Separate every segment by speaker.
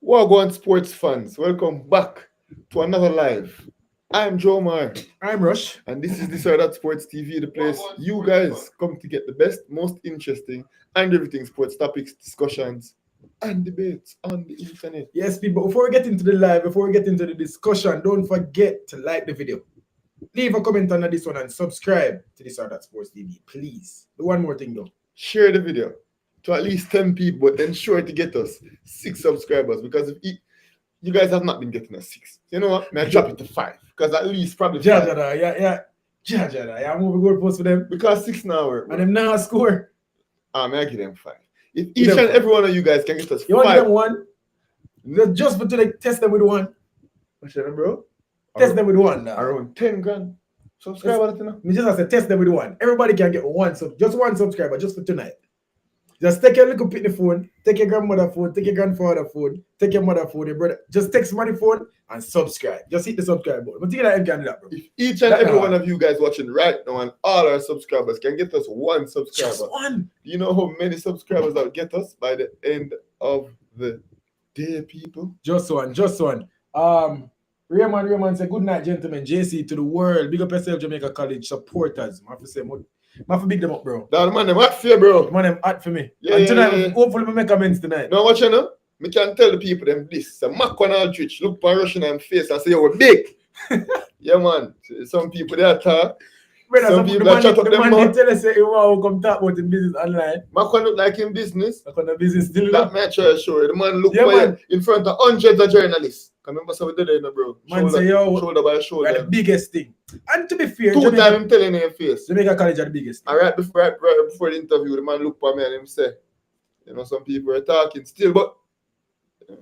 Speaker 1: Wagwan sports fans, welcome back to another live. I'm Joe Mar,
Speaker 2: I'm Rush.
Speaker 1: and this is This or That Sports TV, the place you guys come to get the best, most interesting, and everything sports topics, discussions, and debates on the internet.
Speaker 2: Yes, people, before we get into the live, before we get into the discussion, don't forget to like the video. Leave a comment under this one and subscribe to This or That Sports TV, please. The one more thing though.
Speaker 1: Share the video to at least 10 people, but ensure to get us 6 subscribers because if you guys have not been getting us 6. You know what? May I drop it to 5 because at least probably 5.
Speaker 2: Yeah, I'm moving goalposts for them.
Speaker 1: Because 6 now work.
Speaker 2: And them now score.
Speaker 1: May I give them 5? If each and every one of you guys can get us 5.
Speaker 2: You want to give them 1? Just for today, test them with 1.
Speaker 1: What's that, bro?
Speaker 2: Test them with 1 now.
Speaker 1: Around 10 grand. Subscriber,
Speaker 2: me just have to test them with 1. Everybody can get 1, so just 1 subscriber just for tonight. Just take your little pitney phone, take your grandmother phone, take your grandfather phone, take your mother phone, your brother. Just take somebody's phone and subscribe. Just hit the subscribe button. But think that you can do that, bro.
Speaker 1: If each and every one of you guys watching right now and all our subscribers can get us 1 subscriber.
Speaker 2: Just 1.
Speaker 1: Do you know how many subscribers that will get us by the end of the day, people?
Speaker 2: Just 1. Raymond say, good night, gentlemen. JC to the world. Big up yourself, Jamaica College supporters. I have to say, I have to big them up, bro.
Speaker 1: That man, them hot for you, bro.
Speaker 2: Man, them hot for me. And tonight, hopefully, we make amends tonight.
Speaker 1: Now, watch you know. Me can tell the people them this. So, Mac on all Twitch, look for Russian and face and say, yo, we're big. Yeah, man. Some people, they are talk. Some people that chat up them mouth.
Speaker 2: Tell us, say, wow, come talk about the business online.
Speaker 1: Mac look like in business.
Speaker 2: Mac on the business still.
Speaker 1: That man try to show you. The man look in front of hundreds of journalists. Can remember so we did it, bro.
Speaker 2: Man say, yo,
Speaker 1: shoulder by shoulder.
Speaker 2: We're the biggest thing. And to be fair,
Speaker 1: 2 times I'm telling in your face.
Speaker 2: Jamaica College are the biggest thing.
Speaker 1: And right before the interview, the man looked at me and him say, you know, some people are talking still, but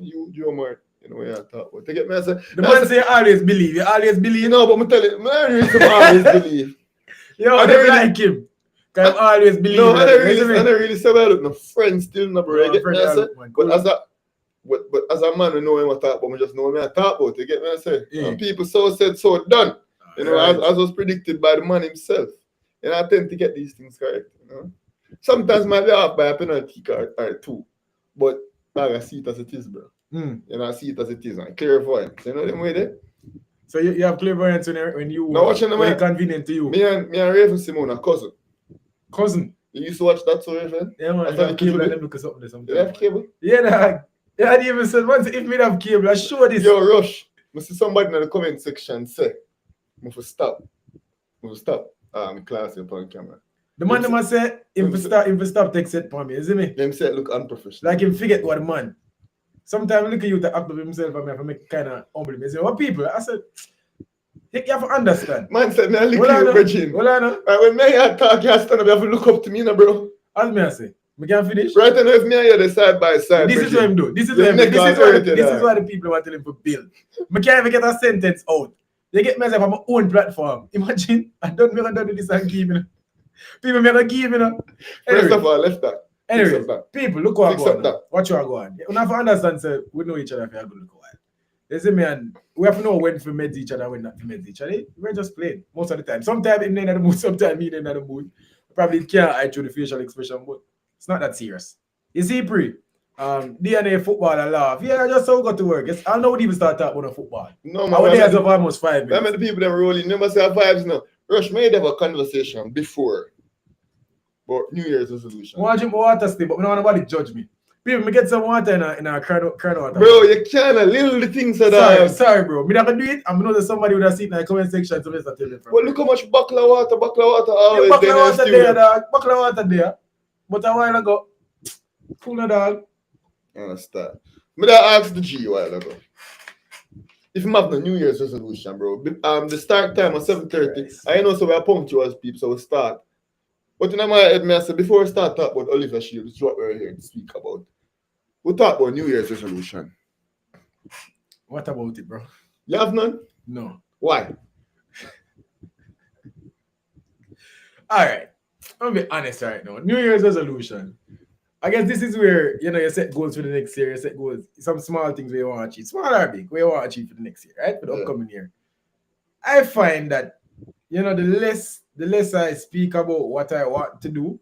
Speaker 1: you're more, you know, yeah, talk about. Take it, man. Say,
Speaker 2: the man say, always believe. You always believe.
Speaker 1: You know, but I'm telling you, man, I always believe.
Speaker 2: Yo, I don't like him. Because I always believe.
Speaker 1: No, I don't really say, well, look, no friends still, no, bro. You get me, I say? But as a man, we know him I talk about, we just know him I talk about. You get me, I say?
Speaker 2: Yeah.
Speaker 1: And people so said, so done. You know, right. as was predicted by the man himself. And I tend to get these things correct, you know. Sometimes might be off by a penalty card or 2. But I see it as it is, bro. You know, I see it as it is. And clairvoyance. You know them way there?
Speaker 2: So you have clairvoyance when you
Speaker 1: now, watching them,
Speaker 2: when convenient to you.
Speaker 1: Me and Raven Simone are cousin.
Speaker 2: Cousin?
Speaker 1: You used to watch that so Raven?
Speaker 2: Yeah, man. I have cable and them look at something sometimes.
Speaker 1: You have cable?
Speaker 2: Yeah, nah. Yeah, I even said once if me have cable, I show this.
Speaker 1: Yo, Rush. I see somebody in the comment section say, I will stop. Class upon camera.
Speaker 2: The man them say, if stop text it for me, is it me?
Speaker 1: Them say look unprofessional.
Speaker 2: Like him forget what the man. Sometimes look at you to act of himself and me have to make kind of humble me. Say, what people? I said, you have to understand.
Speaker 1: Man said, me I look at you, virgin.
Speaker 2: Well, I know.
Speaker 1: When me I talk, you have to stand up, you have to look up to me, now, bro.
Speaker 2: As me I say, we can finish.
Speaker 1: Right now, if me and you the side by side.
Speaker 2: This is what I'm doing. This is why the people want to tell him to build. I can't even get a sentence out. They get myself on my own platform. Imagine, I don't do this and give me. People make a give me. Anyway,
Speaker 1: first of all, left that.
Speaker 2: Anyway, people, look what I'm going. Watch what I'm going. You have to understand, sir, we know each other if you're going to look while. You see me, and we have to know when to med each other and when not to med each other. We're just playing most of the time. Sometimes in the mood, sometimes me in the mood. Probably can't hide through the facial expression, but it's not that serious. You see, DNA football and laugh. Yeah, just so got to work. I know we even start talking about football.
Speaker 1: No, man.
Speaker 2: Our days of almost 5 minutes.
Speaker 1: I mean, the people that are rolling, never say vibes now. Rush made have a conversation before about New Year's resolution.
Speaker 2: I drink water still, but we don't want nobody judge me. People, me get some water in a crown water.
Speaker 1: Bro, you can't little the things that
Speaker 2: Sorry, bro. Me not gonna do it. I'm know that somebody would have seen in the comment section to start telling me.
Speaker 1: Well, look how much buckler water always
Speaker 2: buckler water there, dog. Buckler water there. But a while ago, full of dog.
Speaker 1: I understand. Me that asked the G a while ago. If you have no New Year's resolution, bro, the start time was 7:30. I know so we are punctual as people, so we start. But in my head, I said, before we start talk about Oliver Shield, which is what we're here to speak about, we talk about New Year's resolution.
Speaker 2: What about it, bro?
Speaker 1: You have none?
Speaker 2: No.
Speaker 1: Why?
Speaker 2: All right. I'm gonna be honest right now. New Year's resolution. I guess this is where, you set goals for the next year, you set goals, some small things where you want to achieve, small or big, where you want to achieve for the next year, right? For the upcoming year. I find that, the less I speak about what I want to do,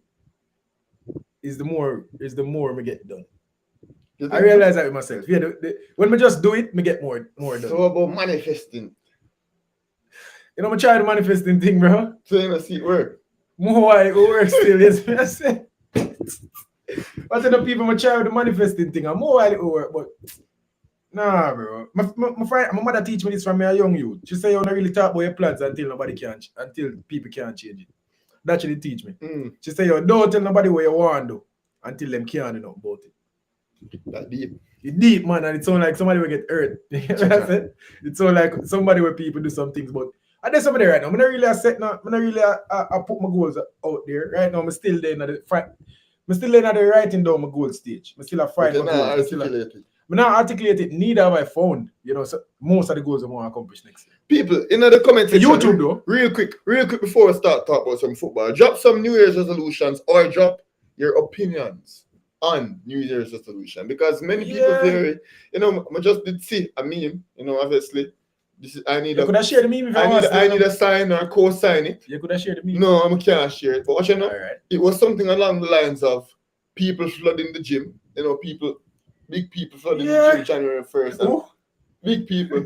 Speaker 2: is the more we get done. I realize that with myself. Yeah, when I just do it, me get more done.
Speaker 1: So about manifesting.
Speaker 2: You know, I try the manifesting thing, bro.
Speaker 1: So you know, see it work.
Speaker 2: More why it work still, yes, I say. But the people I try with the manifesting thing, I'm more while it work, but nah, bro. My mother teach me this from me a young youth. She say you don't really talk about your plans until people can't change it. That's what she teach me. She say you don't tell nobody what you want to do until them can't do nothing about it.
Speaker 1: That deep.
Speaker 2: It's deep, man, and it sounds like somebody will get hurt. You know what I said? It sounds like somebody where people do some things, but and there's somebody right now. I'm not really set now. I'm not really I put my goals out there. Right now, I'm still there in the fight. I'm still there in the writing down my goal stage. I'm still a fight my goals. I'm not articulate it. Neither have I found. You know, so most of the goals I want to accomplish next year.
Speaker 1: People, in the comments section,
Speaker 2: YouTube though.
Speaker 1: Real quick before we start talking about some football, drop some New Year's resolutions or drop your opinions on New Year's resolution, because many people there, you know, I just did see a meme, you know, obviously. I need a sign or co-sign it.
Speaker 2: You could have shared the meme.
Speaker 1: No, I can't share it. But what you know,
Speaker 2: right.
Speaker 1: It was something along the lines of people flooding the gym. You know, big people flooding the gym January 1st. Big people.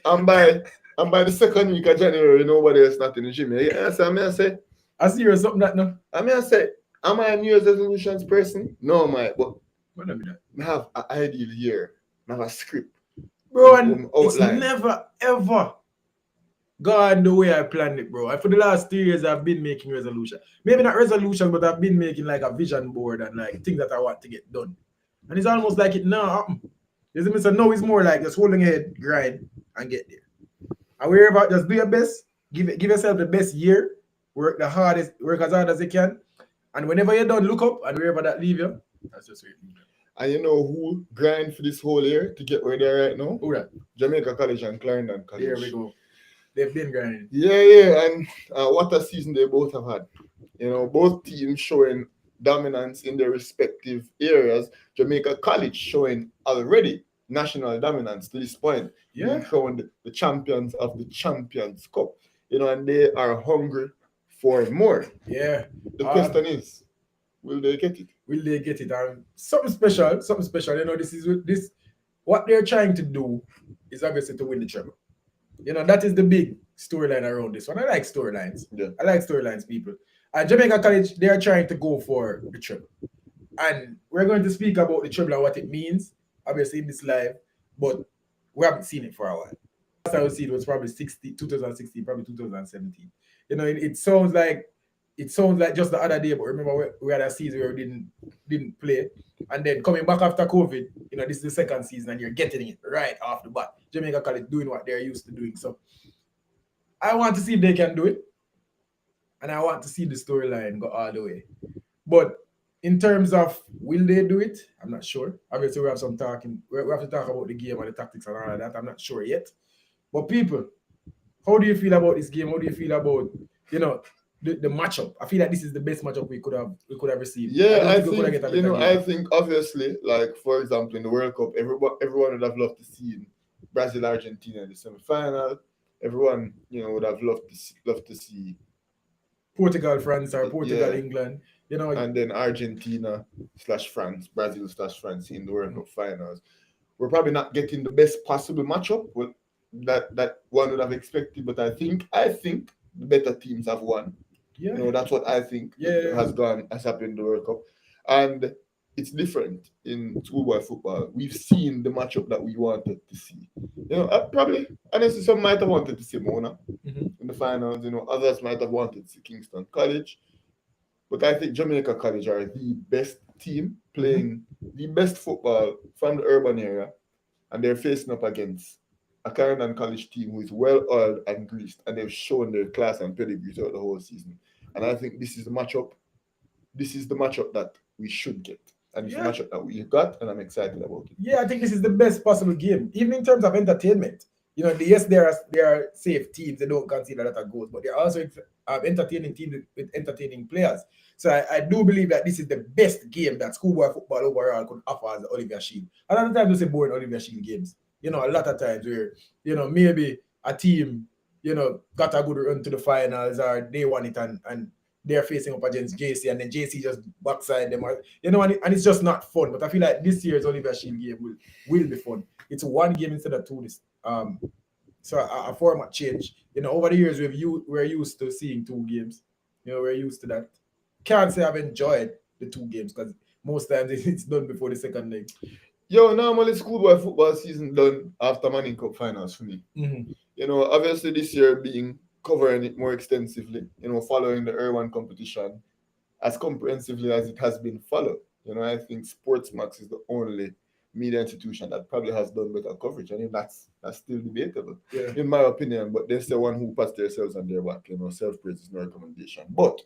Speaker 1: and by the second week of January, nobody else not in the gym. Yeah, so I say,
Speaker 2: I see you something that no.
Speaker 1: I say, am I a New Year's resolutions person? No, but I have an ideal year. I have a script.
Speaker 2: Bro, and it's never ever gone the way I planned it, bro. For the last 3 years, I've been making resolutions. Maybe not resolutions, but I've been making like a vision board and like things that I want to get done. And it's almost like it now happen. You see me? So now it's more like just holding your head, grind, and get there. And worry about just do your best, give yourself the best year, work as hard as you can. And whenever you're done, look up and wherever that leave you, that's just where it leave you.
Speaker 1: And you know who grind for this whole year to get where they're right now?
Speaker 2: Who that?
Speaker 1: Jamaica College and Clarendon College.
Speaker 2: Here we go. They've been grinding.
Speaker 1: Yeah, and what a season they both have had. You know, both teams showing dominance in their respective areas. Jamaica College showing already national dominance to this point.
Speaker 2: Yeah.
Speaker 1: Showing the champions of the Champions Cup. You know, and they are hungry for more.
Speaker 2: Yeah.
Speaker 1: The question is, will they get it?
Speaker 2: Will they get it? Something special. You know, this what they're trying to do is obviously to win the treble. You know, that is the big storyline around this one. I like storylines.
Speaker 1: Yeah.
Speaker 2: I like storylines, people. And Jamaica College, they are trying to go for the treble. And we're going to speak about the treble and what it means, obviously, in this live, but we haven't seen it for a while. Last time we see it was probably 2016, probably 2017. You know, it sounds like just the other day, but remember we had a season where we didn't play, and then coming back after COVID, you know, this is the second season, and you're getting it right off the bat. Jamaica College doing what they're used to doing. So I want to see if they can do it, and I want to see the storyline go all the way. But in terms of will they do it, I'm not sure. Obviously, we have some talking. We have to talk about the game and the tactics and all of that. I'm not sure yet. But people, how do you feel about this game? How do you feel about, you know, the matchup? I feel like this is the best matchup we could have received.
Speaker 1: Yeah, I think obviously, like for example, in the World Cup, everyone would have loved to see Brazil, Argentina in the semi-final. Everyone, you know, would have loved to see
Speaker 2: Portugal, France, or Portugal, England. You know,
Speaker 1: and then Argentina/France, Brazil/France in the World Cup finals. We're probably not getting the best possible matchup that one would have expected, but I think the better teams have won.
Speaker 2: Yeah.
Speaker 1: You know, that's what I think has happened in the World Cup. And it's different in schoolboy football. We've seen the matchup that we wanted to see. You know, probably, honestly, some might have wanted to see Mona in the finals. You know, others might have wanted to see Kingston College. But I think Jamaica College are the best team playing the best football from the urban area. And they're facing up against a Clarendon College team who is well-oiled and greased, and they've shown their class and pedigree throughout the whole season. And I think this is the matchup. This is the matchup that we should get, and it's the matchup that we got, and I'm excited about it.
Speaker 2: Yeah, I think this is the best possible game, even in terms of entertainment. You know, yes, there are safe teams; they don't consider that a goal, but they're also entertaining teams with entertaining players. So I do believe that this is the best game that schoolboy football overall could offer as the Olivier Shield. A lot of times we say boring Olivier Shield games. You know, a lot of times where, you know, maybe a team, you know, got a good run to the finals or they won it and they're facing up against JC, and then JC just backside them, and it's just not fun. But I feel like this year's Oliver Shield game will be fun. It's one game instead of two. So a format change. Over the years we're used to seeing 2 games. We're used to that. Can't say I've enjoyed the 2 games because most times it's done before the second leg.
Speaker 1: Normally schoolboy football season done after Manning Cup finals for me.
Speaker 2: Mm-hmm.
Speaker 1: Obviously this year being covering it more extensively, following the Air1 competition as comprehensively as it has been followed. I think Sportsmax is the only media institution that probably has done better coverage. I mean, that's still debatable, in my opinion. But there's the one who pats themselves on their back. Self-praise is no recommendation. But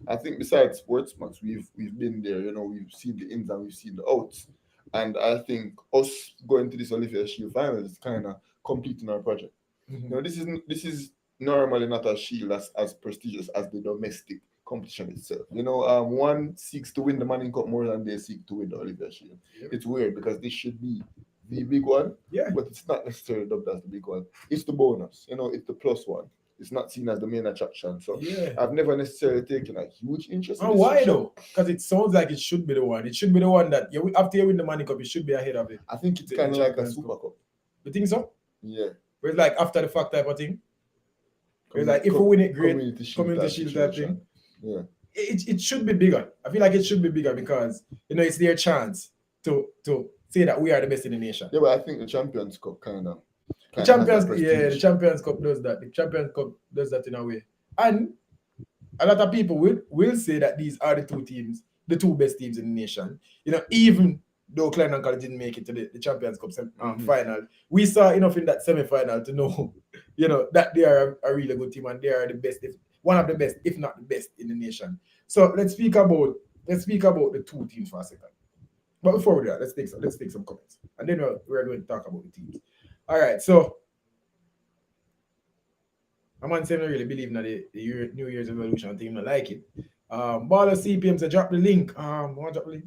Speaker 1: I think besides Sportsmax, we've been there. We've seen the ins and we've seen the outs. And I think us going to this Olivier Shield final is kind of completing our project.
Speaker 2: Mm-hmm.
Speaker 1: This is normally not a Shield as prestigious as the domestic competition itself. One seeks to win the Manning Cup more than they seek to win the Olivier Shield. Yep. It's weird because this should be the big one, but it's not necessarily dubbed as the big one. It's the bonus, it's the plus one. It's not seen as the main attraction. So I've never necessarily taken a huge interest in this.
Speaker 2: Why though? Because it sounds like it should be the one. It should be the one that after you win the Manning Cup, you should be ahead of it.
Speaker 1: I think it's kind of like a Super Cup.
Speaker 2: You think so?
Speaker 1: Yeah.
Speaker 2: Where it's like after the fact type of thing. Where it's like if we win it, great. Community Shield type thing.
Speaker 1: Yeah.
Speaker 2: It should be bigger. I feel like it should be bigger because it's their chance to say that we are the best in the nation.
Speaker 1: Yeah, but I think the Champions Cup kind of.
Speaker 2: The Champions Cup does that. The Champions Cup does that in a way. And a lot of people will say that these are the 2 teams, the 2 best teams in the nation. Even though Clarendon College didn't make it to the Champions Cup final, we saw enough in that semi-final to know, that they are a really good team and they are the best, one of the best, if not the best in the nation. So let's speak about the 2 teams for a second. But before we do that, let's take some comments, and then we're going to talk about the teams. All right, so I'm not saying I really believe in the New Year's resolution team. I like it. Baller CPM said drop the link. Want to drop the link?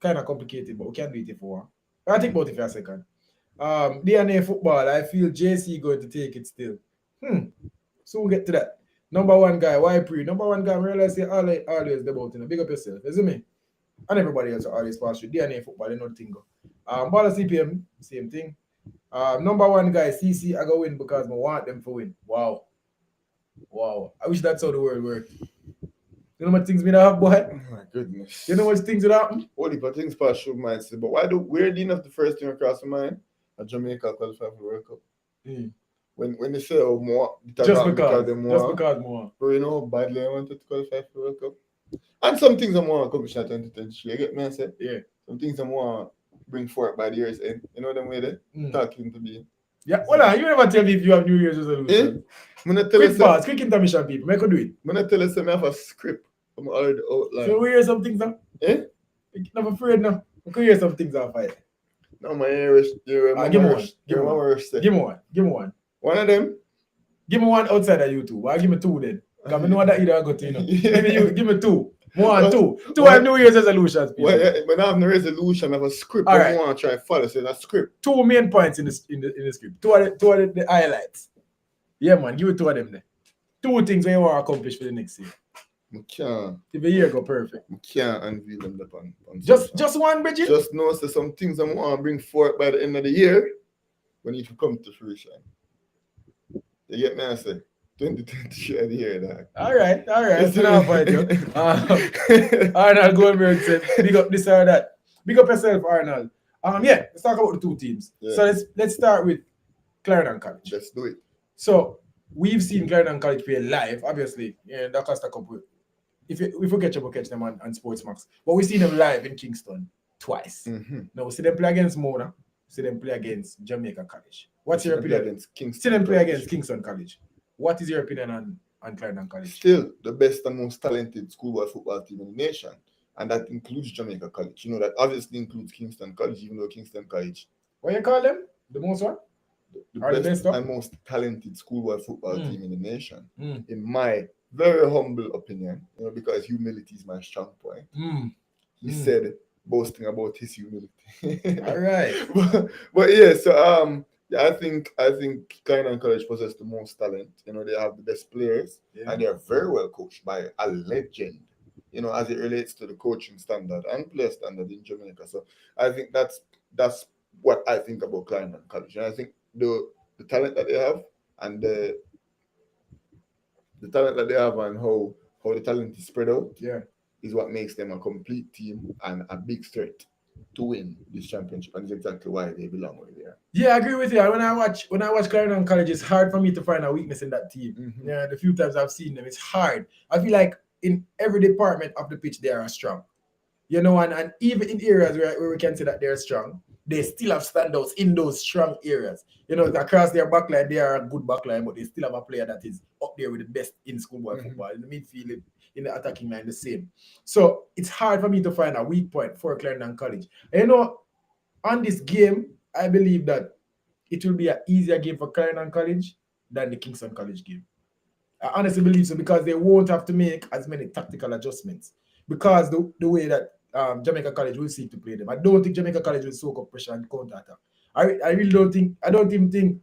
Speaker 2: Kind of complicated, but we can do it if we want. I think about it for a second. DNA football, I feel JC going to take it still. So we'll get to that. Number 1 guy, why pre? Number 1 guy, I realize you always about big up yourself, isn't me? And everybody else always pass through. DNA football, they know the thing go. Baller CPM, same thing. Number 1 guy, CC, I go win because I want them to win. Wow. I wish that's how the world worked. You know what things we have, boy?
Speaker 1: Oh my goodness.
Speaker 2: You know what things would happen?
Speaker 1: Only but things pass through my mind. But why do weird enough the first thing across my mind? A Jamaica qualify for the World Cup. When they say more,
Speaker 2: just because more.
Speaker 1: But badly I wanted to qualify for the World Cup. And some things I want to accomplish in 2023. You get me? I say?
Speaker 2: Yeah.
Speaker 1: Some things I want bring forth by the year's end. You know them way there? Talking to me.
Speaker 2: Yeah, well, you never tell me if you have New Year's resolution. Quick intermission, people. Make a do it.
Speaker 1: When I tell you I have a script, I'm already outlined.
Speaker 2: So we hear some things now?
Speaker 1: You're
Speaker 2: not afraid now. We could hear some things off it.
Speaker 1: No, my ears.
Speaker 2: Give me one.
Speaker 1: One of them?
Speaker 2: Give me one outside of YouTube. I'll give me 2 then. Because I know that either I got to, Give me 2. 1, 2. 2 have New Year's resolutions.
Speaker 1: Well, when I have no resolution, I have a script.
Speaker 2: All right.
Speaker 1: I want to try to follow. So that script.
Speaker 2: 2 main points in the script. 2 are the highlights. Yeah, man. Give me 2 of them there. 2 things you want to accomplish for the next year.
Speaker 1: I can't.
Speaker 2: If the year go perfect.
Speaker 1: I can't unveil them on
Speaker 2: just one, Bridget?
Speaker 1: Just know so some things I want to bring forth by the end of the year when it will come to fruition. You get me? I say 2023 the year, dog.
Speaker 2: All right. That's enough for you. Arnold Goldberg said, big up this or that. Big up yourself, Arnold. Let's talk about the 2 teams. Yeah. So let's start with Clarendon College.
Speaker 1: Let's do it.
Speaker 2: So we've seen Clarendon College play live, obviously. Yeah, that cost a couple. If we catch them, we'll catch them on Sportsmax. But we've seen them live in Kingston twice.
Speaker 1: Mm-hmm.
Speaker 2: Now we see them play against Mona. See them play against Jamaica College. What's your opinion?
Speaker 1: Against Kingston
Speaker 2: see them play against Kingston College. What is your opinion on Clarendon College?
Speaker 1: Still the best and most talented schoolboy football team in the nation. And that includes Jamaica College. That obviously includes Kingston College, even though Kingston College.
Speaker 2: What you call them? The most one?
Speaker 1: The best and most talented schoolboy football team in the nation. In my very humble opinion, because humility is my strong point. He said boasting about his humility.
Speaker 2: All right.
Speaker 1: but yeah, so Yeah, I think Clarendon College possess the most talent. You know, they have the best players, and they are very well coached by a legend. You know, as it relates to the coaching standard and player standard in Jamaica. So I think that's what I think about Clarendon College, and I think the talent that they have and the talent that they have and how the talent is spread out is what makes them a complete team and a big threat to win this championship, and it's exactly why they belong where they are.
Speaker 2: Yeah, I agree with you. When I watch Clarendon College, it's hard for me to find a weakness in that team.
Speaker 1: Mm-hmm.
Speaker 2: Yeah, the few times I've seen them, it's hard. I feel like in every department of the pitch, they are strong. You know, and even in areas where we can say that they're strong, they still have standouts in those strong areas. You know, across their backline, they are a good backline, but they still have a player that is up there with the best in schoolboy football. In the midfield, in the attacking line, the same. So it's hard for me to find a weak point for Clarendon College. And you know, on this game, I believe that it will be an easier game for Clarendon College than the Kingston College game. I honestly believe so because they won't have to make as many tactical adjustments because the way that Jamaica College will seek to play them. I don't think Jamaica College will soak up pressure and counter attack. I really don't think. I don't even think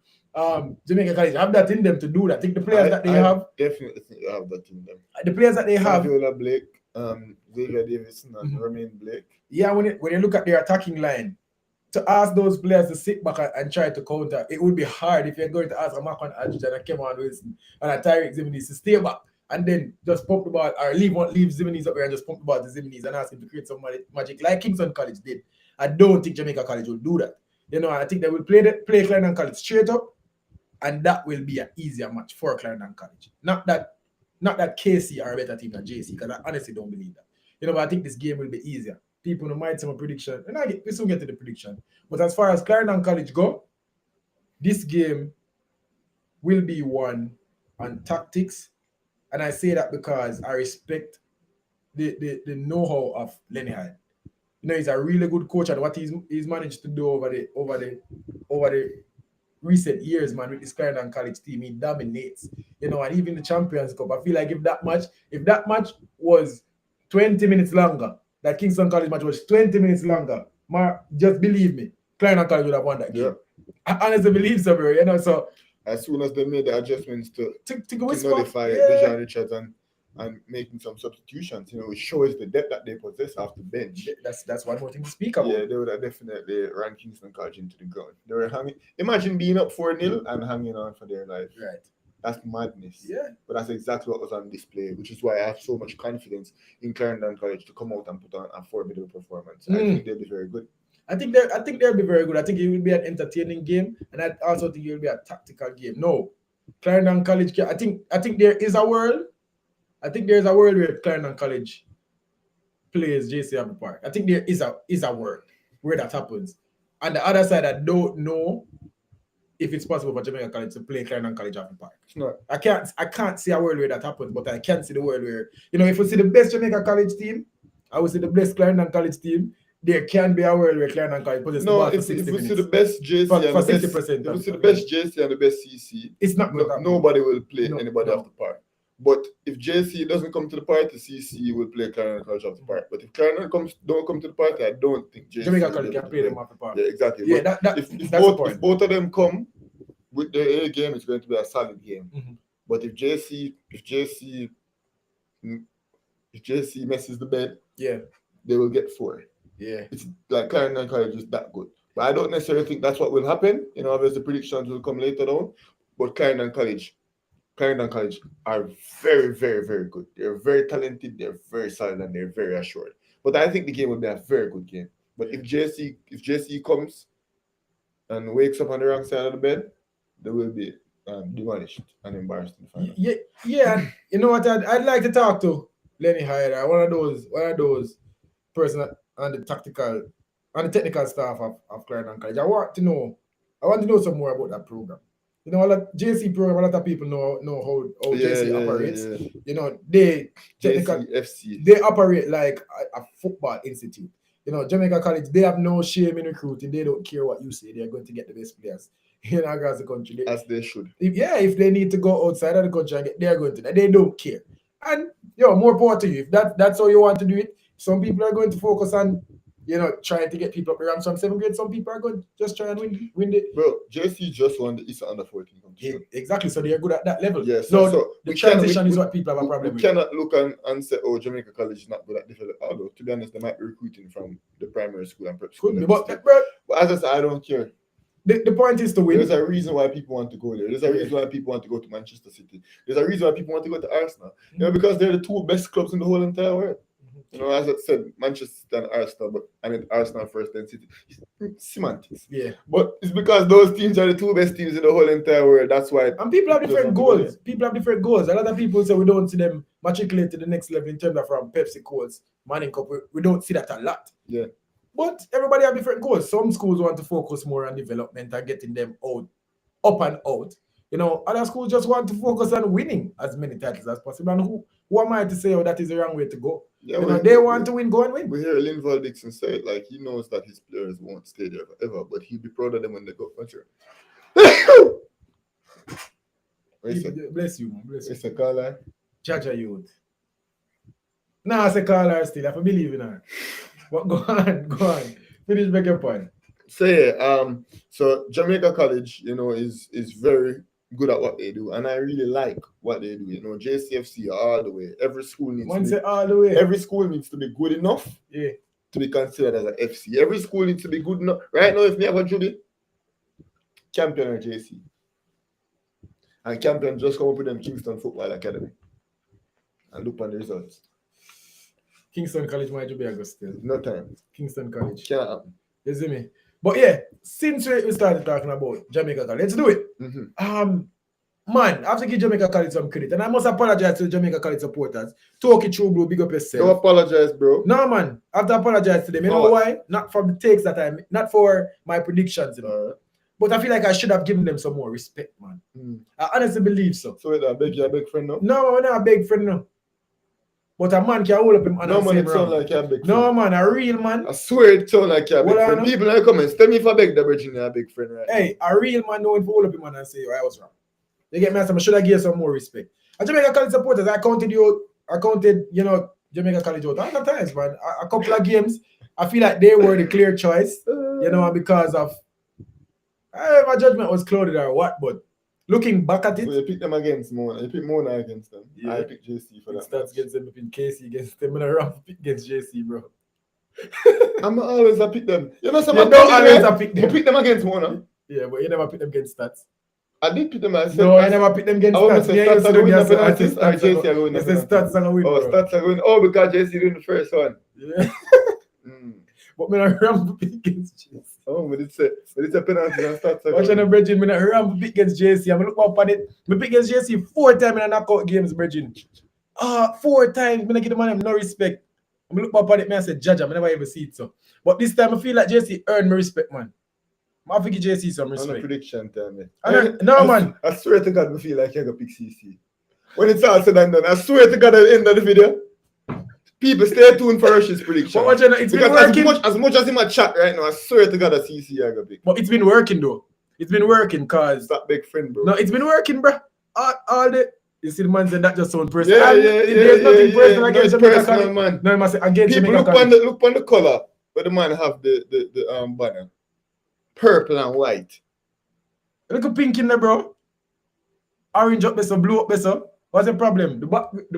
Speaker 2: Jamaica College have that in them to do that. I think the players that they have
Speaker 1: definitely think they have that in them.
Speaker 2: The players that they have,
Speaker 1: Saviola Blake, Xavier Davison, and Romain Blake.
Speaker 2: Yeah, when you look at their attacking line, to ask those players to sit back and try to counter, it would be hard if you're going to ask a Marcon Aldridge and a Kevin Wilson and a Tyreek Ziminis to stay back and then just pump the ball or leave Ziminis up there and just pump the ball to Ziminis and ask him to create some magic like Kingston College did. I don't think Jamaica College will do that. You know, I think they will play Clarendon College straight up, and that will be an easier match for Clarendon College. Not that KC are a better team than JC, because I honestly don't believe that. You know, but I think this game will be easier. People might say a prediction, and we soon get to the prediction. But as far as Clarendon College go, this game will be won on tactics, and I say that because I respect the know-how of Lenny Hyde. You know, he's a really good coach, and what he's managed to do over the recent years, man, with this Clarendon College team, he dominates. You know, and even the Champions Cup, I feel like if that match was 20 minutes longer, that Kingston College match was 20 minutes longer, just believe me, Clarendon College would have won that game. I honestly believe so, bro. You know, so
Speaker 1: as soon as they made the adjustments to nullify Dejan Richards and making some substitutions, you know, it shows the depth that they possess off the bench.
Speaker 2: That's one more thing to speak about.
Speaker 1: Yeah, they would have definitely ran Kingston College into the ground. They were hanging. Imagine being up 4-0 and hanging on for their life.
Speaker 2: Right.
Speaker 1: That's madness.
Speaker 2: Yeah.
Speaker 1: But that's exactly what was on display, which is why I have so much confidence in Clarendon College to come out and put on a formidable performance. I think they'll be very good.
Speaker 2: I think they'll be very good. I think it will be an entertaining game, and I also think it will be a tactical game. No, Clarendon College. I think there is a world. I think there is a world where Clarendon College plays JC Abbey Park. I think there is a world where that happens. On the other side, I don't know if it's possible for Jamaica College to play Clarendon College Abbey Park.
Speaker 1: No.
Speaker 2: I can't see a world where that happens, but I can see the world where, you know, if we see the best Jamaica College team, I would see the best Clarendon College team. There can be a world where Clarendon College puts the ball for 60 minutes.
Speaker 1: If we see the best JC
Speaker 2: for
Speaker 1: and
Speaker 2: 60%,
Speaker 1: if we see the best JC and the best CC,
Speaker 2: it's not
Speaker 1: nobody will play anybody off the park. But if JC doesn't come to the party, CC will play Clarendon College off the park. But if Clarendon don't come to the party, I don't think
Speaker 2: Jamaica College can play them off the park.
Speaker 1: Yeah, exactly.
Speaker 2: Yeah,
Speaker 1: but if both of them come with the A game, it's going to be a solid game.
Speaker 2: Mm-hmm.
Speaker 1: But if JC messes the bed, they will get 4.
Speaker 2: Yeah,
Speaker 1: it's like Clarendon College is that good. But I don't necessarily think that's what will happen. You know, obviously predictions will come later on. But Clarendon College are very, very, very good. They're very talented, they're very solid, and they're very assured. But I think the game will be a very good game. But if JC comes and wakes up on the wrong side of the bed, they will be demolished and embarrassed in the final.
Speaker 2: Yeah. You know what? I'd like to talk to Lenny Hyde, one of those person on the technical staff of Clarendon College. I want to know some more about that program. You know, a lot JC program, a lot of people know how JC operates. Yeah. You know, they operate like a football institute. You know, Jamaica College, they have no shame in recruiting. They don't care what you say. They're going to get the best players across the country.
Speaker 1: As they should.
Speaker 2: If they need to go outside of the country, they're going to. They don't care. And more power to you. If that's how you want to do it. Some people are going to focus on trying to get people up around some 7th grade. Some people are good. Just try and win it.
Speaker 1: Bro, JC just won the Eastern Under 14 competition.
Speaker 2: Yeah, exactly. So they're good at that level.
Speaker 1: Yeah, so
Speaker 2: the transition is what people have a problem
Speaker 1: we
Speaker 2: with.
Speaker 1: cannot look and say, oh, Jamaica College is not good at development. Although, to be honest, they might be recruiting from the primary school and prep school.
Speaker 2: Could be, but
Speaker 1: as I said, I don't care.
Speaker 2: The point is to win.
Speaker 1: There's a reason why people want to go there. There's a reason why people want to go to Manchester City. There's a reason why people want to go to Arsenal. Because they're the 2 best clubs in the whole entire world. As I said, Manchester City and Arsenal, but I mean Arsenal first, then City. Semantics.
Speaker 2: Yeah.
Speaker 1: But it's because those teams are the 2 best teams in the whole entire world. That's why.
Speaker 2: And people have different goals. People have different goals. A lot of people say we don't see them matriculate to the next level in terms of from Pepsi Coles, Manning Cup. We don't see that a lot.
Speaker 1: Yeah.
Speaker 2: But everybody have different goals. Some schools want to focus more on development and getting them up and out. Other schools just want to focus on winning as many titles as possible. And who am I to say that is the wrong way to go?
Speaker 1: Yeah,
Speaker 2: they want to win, go and win.
Speaker 1: We hear Linval Dixon say it, like he knows that his players won't stay there forever, but he'll be proud of them when they go.
Speaker 2: Bless you, man. Bless you.
Speaker 1: It's a caller.
Speaker 2: Jaja youth. I say caller still. I believe in her. But go on. Finish make your point.
Speaker 1: So Jamaica College, is very good at what they do, and I really like what they do. JCFC all the way. Every school needs Every school needs to be good enough to be considered as an FC. Every school needs to be good enough. Right now, if we have a Judy, Champion or JC. And Champion just come up with them Kingston Football Academy. And look on the results.
Speaker 2: Kingston College might be Augusta.
Speaker 1: No time.
Speaker 2: Kingston College.
Speaker 1: Can't happen.
Speaker 2: You see me? But yeah, since we started talking about Jamaica College, let's do it.
Speaker 1: Mm-hmm.
Speaker 2: Man, I have to give Jamaica College some credit. And I must apologize to the Jamaica College supporters. Talk it through, bro. Big up yourself.
Speaker 1: Don't apologize, bro.
Speaker 2: No, man. I have to apologize to them. You know why? Not for the takes that I made. Not for my predictions. But I feel like I should have given them some more respect, man. I honestly believe so.
Speaker 1: So wait, I beg you a big friend now?
Speaker 2: No, we're not a big friend now. But a man can hold up him on
Speaker 1: no, man, it sound like you're a big friend.
Speaker 2: No, man, a real man.
Speaker 1: I swear it sound like you're a big friend. People in the comments, tell me if I beg the virgin you're a big friend, right?
Speaker 2: Hey, a real man knowing for hold up him and say, I was wrong. You get me? I should have given some more respect. And Jamaica College supporters, I counted, Jamaica College out. Other times, man. A couple of games, I feel like they were the clear choice, because of, my judgment was clouded or what, but looking back at it.
Speaker 1: Well, you pick them against Mona. You pick Mona against them.
Speaker 2: Yeah.
Speaker 1: I pick JC for that.
Speaker 2: Starts against them, picking Casey against them, and I run pick against JC, bro.
Speaker 1: I'm not always a pick them.
Speaker 2: You don't always pick them.
Speaker 1: You pick them against Mona.
Speaker 2: Yeah, but you never pick them against Stats.
Speaker 1: I did pick them. I
Speaker 2: never pick them against Stats.
Speaker 1: Stats are going to JC are going
Speaker 2: to Stats are going to win.
Speaker 1: Stats are going. Oh, because JC doing the first one.
Speaker 2: Yeah. But when I ram pick against JC.
Speaker 1: Oh, but it's a penalty and Stats are going.
Speaker 2: Watching the Bridging, when I ram pick against JC, I'm look up on it. I pick against JC 4 times in a knockout games, Bridging. 4 times. I give the man no respect. I look up on it, I say, Judge, I never ever see it so. But this time I feel like JC earned my respect, man. I have to give JC some respect.
Speaker 1: On a prediction time, man.
Speaker 2: Man.
Speaker 1: I swear to God, I feel like you're going to pick CC. When it's all said and done, I swear to God at the end of the video, people stay tuned for Rush's prediction.
Speaker 2: But it's been working.
Speaker 1: As much as in my chat right now, I swear to God that CC you're going to pick.
Speaker 2: But it's been working, though. It's been working, because...
Speaker 1: That big friend, bro.
Speaker 2: No, it's been working, bro. All the... You see the man saying that just sound personal.
Speaker 1: There's
Speaker 2: nothing personal against Jamaica College.
Speaker 1: Man.
Speaker 2: No, I must say against
Speaker 1: people
Speaker 2: Jamaica College.
Speaker 1: Look on the color where the man have the banner. Purple and white.
Speaker 2: Look at pink in there, bro. Orange up better, blue up better. What's the problem? The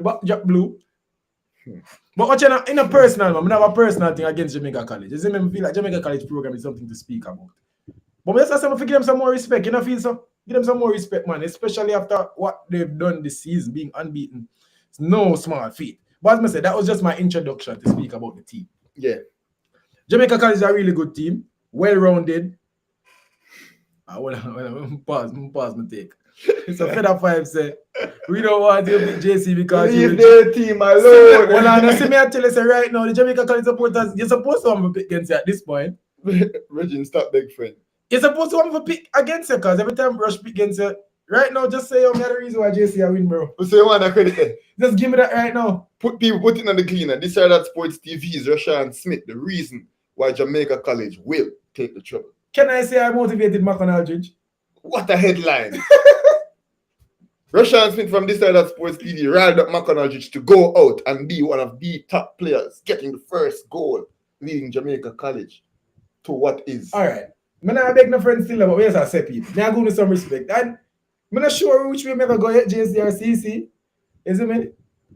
Speaker 2: back drop blue. But watch in a personal, man. I have a personal thing against Jamaica College. You see me feel like Jamaica College program is something to speak about. But let's ask them to give them some more respect. You know, feel so? Give them some more respect, man. Especially after what they've done this season, being unbeaten. It's no small feat. But as I said, that was just my introduction to speak about the team.
Speaker 1: Yeah.
Speaker 2: Jamaica College is a really good team. Well-rounded. Pause my take. So Feather 5 said, we don't want to beat JC because
Speaker 1: leave their team alone.
Speaker 2: Well, I see me tell you, say right now, the Jamaica College supporters, you're supposed to have a pick against you at this point.
Speaker 1: Regine, stop, big friend.
Speaker 2: You're supposed to have a pick against you, because every time Rush pick against you, right now, just say, me the reason why JC I win, bro.
Speaker 1: So you want that credit then?
Speaker 2: Just give me that right now.
Speaker 1: Put it on the cleaner. This are that Sports TV's Rashan Smith, the reason why Jamaica College will take the trouble.
Speaker 2: Can I say I motivated Macon Aldridge?
Speaker 1: What a headline. Rashan Smith from this side of Sports TV riled up Macon Aldridge to go out and be one of the top players, getting the first goal leading Jamaica College to what is.
Speaker 2: All right. I beg no friends still, but where's I say people? I go with some respect. And I'm not sure which way I'm ever go yet, JC or CC. Is it me?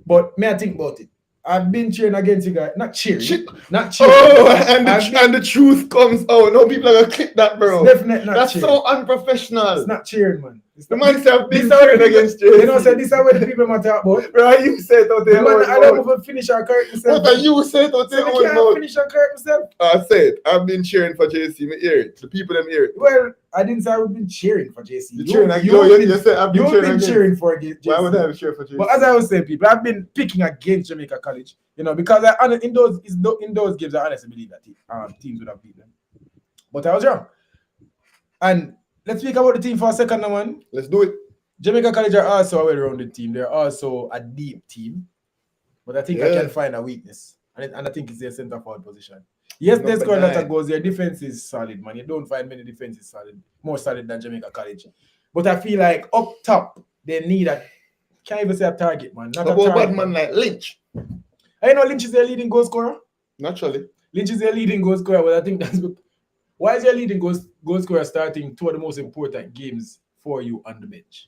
Speaker 2: But I think about it. I've been cheering against you guys. Not cheering. Not cheering.
Speaker 1: Oh, and the truth comes out. No, people are going to click that, bro.
Speaker 2: It's definitely not
Speaker 1: That's
Speaker 2: cheering.
Speaker 1: so unprofessional.
Speaker 2: It's not cheering, man.
Speaker 1: The man said I've been cheering against you.
Speaker 2: You know, so this is where the people matter about.
Speaker 1: Bro, you say it out there.
Speaker 2: Man, I don't even finish our correct myself.
Speaker 1: What are you saying out there?
Speaker 2: I can't finish and correct myself.
Speaker 1: I said, I've been cheering for JC. Me hear it. The people them hear it.
Speaker 2: Well, I didn't say I've been cheering for JC.
Speaker 1: You said I've been
Speaker 2: cheering for JC.
Speaker 1: Why would I have cheered for JC?
Speaker 2: But as I was saying, people, I've been picking against Jamaica College. You know, because in those games, I honestly believe that teams would have beat them. But I was wrong. And let's speak about the team for a second, man.
Speaker 1: Let's do it.
Speaker 2: Jamaica College are also a well-rounded team. They're also a deep team. But I think I can find a weakness. And I think it's their centre forward position. Yes, they score a lot of goals. Their defense is solid, man. You don't find many defenses solid, more solid than Jamaica College. But I feel like up top, they need can't even say a target, man. Not a target.
Speaker 1: Bad man like Lynch.
Speaker 2: I know Lynch is their leading goal scorer.
Speaker 1: Naturally.
Speaker 2: Lynch is their leading goal scorer, but I think that's why is your leading goal scorer starting two of the most important games for you on the bench?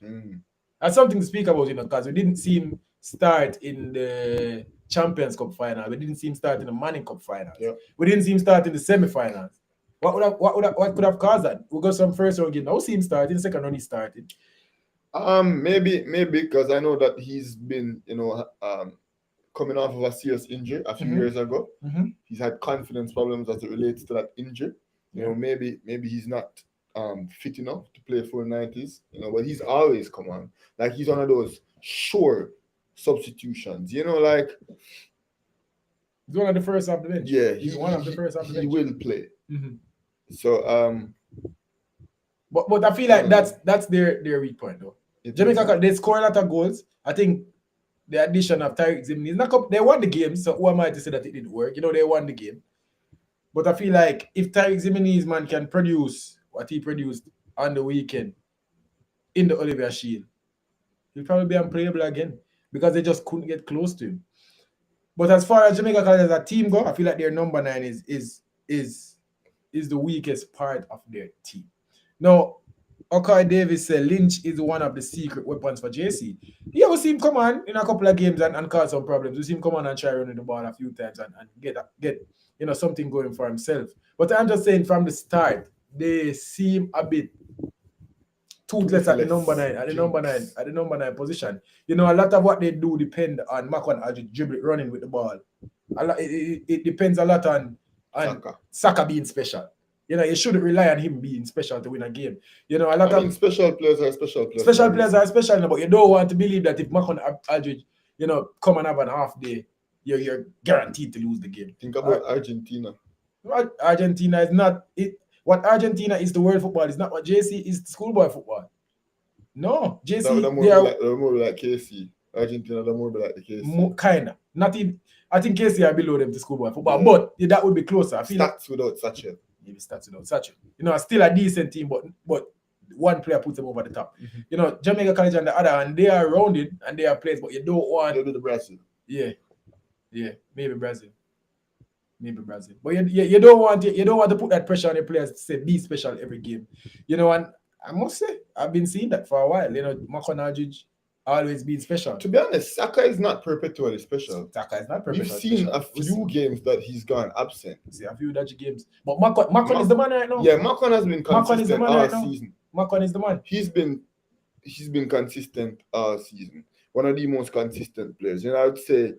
Speaker 2: That's something to speak about, because we didn't see him start in the Champions Cup final. We didn't see him start in the Manning Cup final.
Speaker 1: Yep.
Speaker 2: We didn't see him start in the semi-finals. What could have caused that? We got some first round game. Now see him start in the second round. He started.
Speaker 1: Maybe because I know that he's been, coming off of a serious injury a few years ago. He's had confidence problems as it relates to that injury. Maybe he's not fit enough to play full 90s. But he's always come on. Like he's one of those sure substitutions. Like
Speaker 2: he's one of the first off the bench.
Speaker 1: Yeah,
Speaker 2: he's one of the first off the bench.
Speaker 1: He will play. So
Speaker 2: but I feel like that's their weak point though. Jamaica, they score a lot of goals. I think the addition of Tariq Zimini, they won the game, so who am I to say that it didn't work? They won the game. But I feel like if Tariq Zimini's man can produce what he produced on the weekend in the Olivier Shield, he'll probably be unplayable again because they just couldn't get close to him. But as far as Jamaica College as a team go, I feel like their number 9 is the weakest part of their team. Now, Okay Davis said Lynch is one of the secret weapons for JC. Yeah, we see him come on in a couple of games and cause some problems. We see him come on and try running the ball a few times and get something going for himself. But I'm just saying from the start, they seem a bit toothless at the number 9, at the number 9 position. A lot of what they do depend on Makwan Ajit dribbling, running with the ball. It depends a lot on Saka being special. You shouldn't rely on him being special to win a game.
Speaker 1: Special players are special players.
Speaker 2: Special players are special, but you don't want to believe that if Makwan Ajit, come and have an half day, you're guaranteed to lose the game.
Speaker 1: Think about Argentina.
Speaker 2: Argentina is not it. What Argentina is to world football is not what JC is to schoolboy football. No, JC
Speaker 1: they're more like KC. Argentina they're more like the KC.
Speaker 2: Kinda. Not even. I think KC are below them to schoolboy football, but that would be closer. I feel
Speaker 1: stats without Satchel.
Speaker 2: Maybe stats without Satchel. Still a decent team, but one player puts them over the top. Jamaica College on the other hand, they are rounded and they are players, but you don't want.
Speaker 1: Maybe the Brazil.
Speaker 2: Yeah, maybe Brazil. But you don't want to put that pressure on your players to say be special every game. And I must say I've been seeing that for a while. Makwan Ajit always being special.
Speaker 1: To be honest, Saka is not perpetually special.
Speaker 2: Saka is not perpetually
Speaker 1: special. We've seen a few games that he's gone absent.
Speaker 2: See a few dodgy games. But Makwan is the man right now.
Speaker 1: Yeah, Makwan has been consistent all season.
Speaker 2: Makwan is the man.
Speaker 1: He's been consistent all season. One of the most consistent players. I would say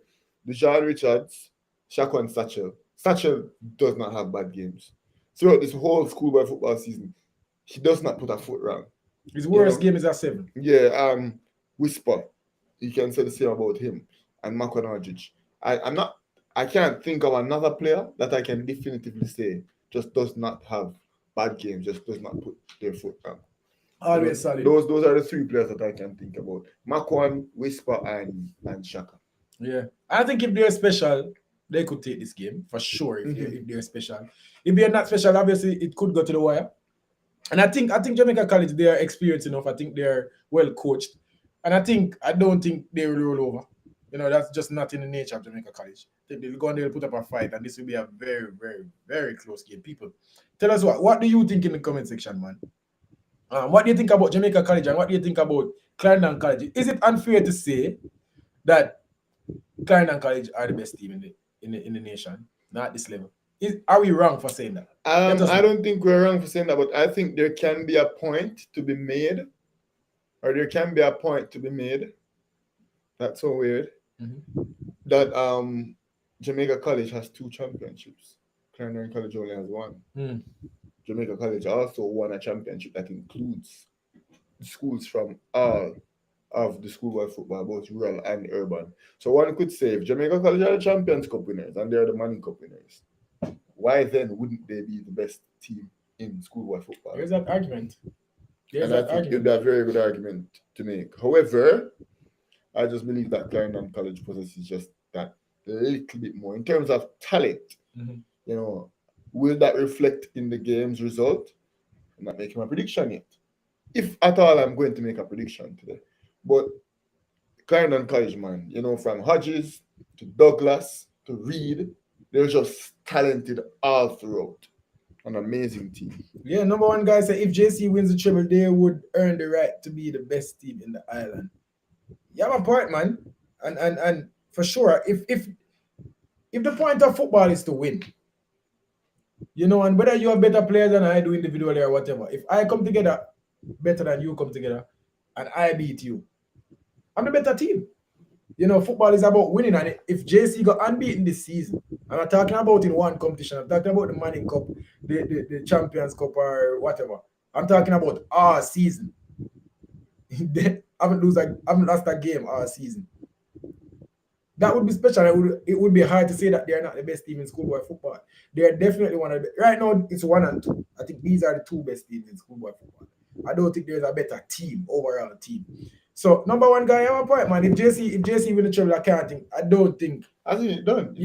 Speaker 1: Dejan Richards, Shaquan Satchel. Satchel does not have bad games. Throughout this whole schoolboy football season, he does not put a foot wrong.
Speaker 2: His worst game is a 7.
Speaker 1: Yeah, Whisper. You can say the same about him and Makwan Ajit. I can't think of another player that I can definitively say just does not have bad games, just does not put their foot wrong.
Speaker 2: Always solid.
Speaker 1: Those are the 3 players that I can think about. Makwan, Whisper, and Shaka.
Speaker 2: Yeah. I think if they're special, they could take this game for sure if they're special. If they're not special, obviously it could go to the wire. And I think Jamaica College, they are experienced enough. I think they're well coached. And I don't think they will roll over. That's just not in the nature of Jamaica College. They'll go and they'll put up a fight, and this will be a very, very, very close game. People, tell us what do you think in the comment section, man? What do you think about Jamaica College, and what do you think about Clarendon College? Is it unfair to say that Clarendon College are the best team in the nation, not at this level? Are we wrong for saying that?
Speaker 1: I don't think we're wrong for saying that, but I think there can be a point to be made, That's so weird.
Speaker 2: Mm-hmm.
Speaker 1: That Jamaica College has 2 championships. Clarendon College only has 1.
Speaker 2: Mm.
Speaker 1: Jamaica College also won a championship that includes schools from all of the schoolboy football, both rural and urban. So one could say if Jamaica College are the Champions Cup winners and they're the Money Cup winners, why then wouldn't they be the best team in schoolboy football?
Speaker 2: There's that argument.
Speaker 1: I think it'd be a very good argument to make. However, I just believe that Clarendon College possesses just that little bit more in terms of talent.
Speaker 2: Mm-hmm.
Speaker 1: Will that reflect in the game's result? I'm not making my prediction yet. If at all, I'm going to make a prediction today. But Clarendon College, man, from Hodges to Douglas to Reed, they're just talented all throughout. An amazing team.
Speaker 2: Yeah, number one guy said if JC wins the treble, they would earn the right to be the best team in the island. Yeah, my point, man. And for sure, if the point of football is to win, and whether you are better players than I do individually or whatever, if I come together better than you come together and I beat you, I'm the better team. Football is about winning, and if JC got unbeaten this season, I'm not talking about in one competition, I'm talking about the Manning Cup, the Champions Cup or whatever. I'm talking about our season. I haven't lost a game all season. That would be special. It would be hard to say that they're not the best team in schoolboy football. They're definitely one of the right now. It's 1 and 2. I think these are the 2 best teams in schoolboy football. I don't think there's a better team overall team. So number one guy, I have a point, man. If JC win the treble, I don't think.
Speaker 1: I think it's done.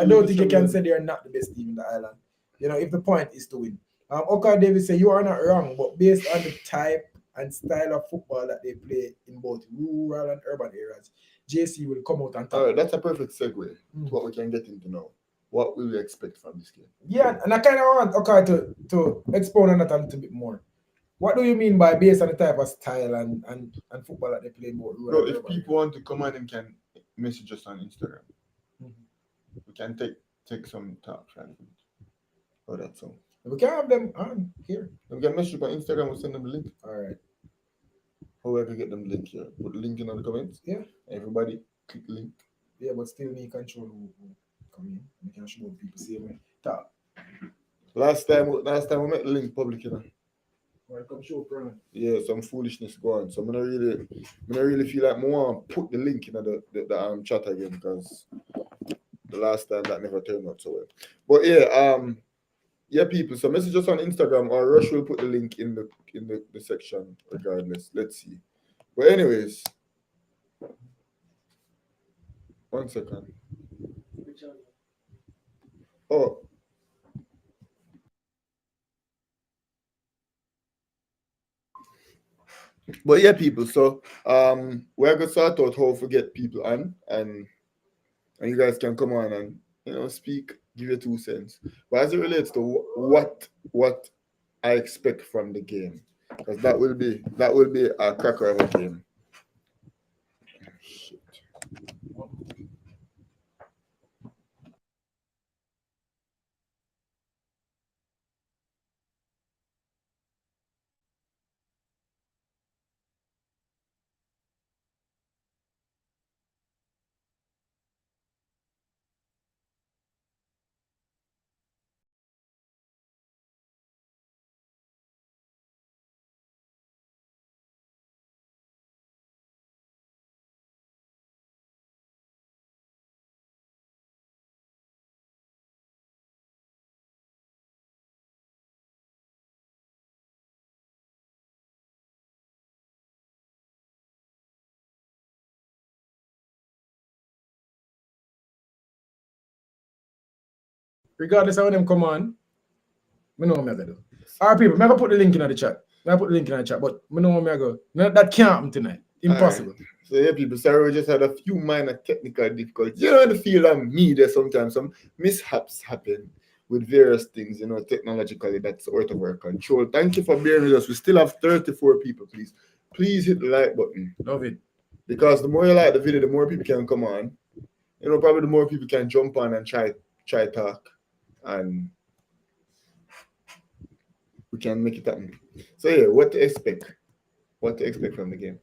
Speaker 2: I don't think you can say they're not the best team in the island. If the point is to win. Okay, David say you are not wrong, but based on the type and style of football that they play in both rural and urban areas, JC will come out and talk.
Speaker 1: All right, that's a perfect segue to what we can get into now. What will we expect from this game?
Speaker 2: Yeah, and I kind of want Okay to expound on that a little bit more. What do you mean by based on the type of style and football that they play in both rural and urban?
Speaker 1: If people want to come on, them can message us on Instagram. Mm-hmm. We can take some talk. Oh, that's all.
Speaker 2: We can have them on here.
Speaker 1: We can message on Instagram. We'll send them the link.
Speaker 2: All right.
Speaker 1: How I can get them the link here? Put the link in the comments.
Speaker 2: Yeah.
Speaker 1: Everybody click the link.
Speaker 2: Yeah, but still me control who come in. We can show people see me. Talk.
Speaker 1: Last time we met the link public,
Speaker 2: Come show Brian.
Speaker 1: Yeah, some foolishness going. So I'm not really feel like I want to put the link in the chat again because the last time that never turned out so well. But yeah, people. So message us on Instagram or Rush will put the link in the section regardless. Let's see. But anyways, 1 second. Oh. But yeah, people. So we're gonna sort out how to get people on, and you guys can come on and speak, give your 2 cents. But as it relates to what I expect from the game, because that will be a cracker of a game. Shit.
Speaker 2: Regardless of how them come on, I know what I'm going to do. All right, people, I'm going to put the link in the chat. But I know what I'm going to do. That can't happen tonight. Impossible.
Speaker 1: Right. So yeah, people, sorry, we just had a few minor technical difficulties. You know, in the field of media, sometimes some mishaps happen with various things, you know, technologically that's out of our control. Thank you for bearing with us. We still have 34 people, please. Please hit the like button.
Speaker 2: Love it.
Speaker 1: Because the more you like the video, the more people can come on. You know, probably the more people can jump on and try talk. And we can make it happen. So yeah, what to expect? What to expect from the game?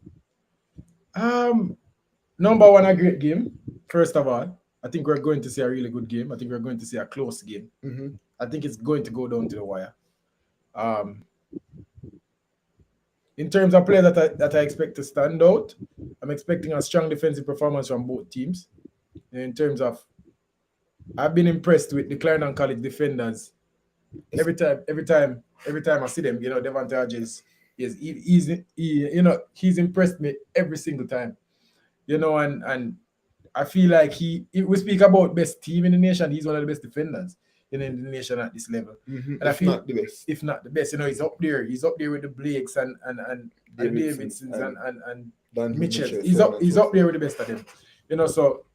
Speaker 2: Number one, a great game. First of all, I think we're going to see a really good game. I think we're going to see a close game.
Speaker 1: Mm-hmm.
Speaker 2: I think it's going to go down to the wire. In terms of players that I expect to stand out, I'm expecting a strong defensive performance from both teams. In terms of, I've been impressed with the Clarendon College defenders. Every time I see them, you know, Devon Hodges, he's impressed me every single time. You know, and I feel like we speak about best team in the nation. He's one of the best defenders in the nation at this level.
Speaker 1: Mm-hmm.
Speaker 2: And I feel
Speaker 1: not the best.
Speaker 2: If not the best, you know, he's up there. He's up there with the Blakes and Davidsons and Mitchells. He's up there with the best of them. You know, so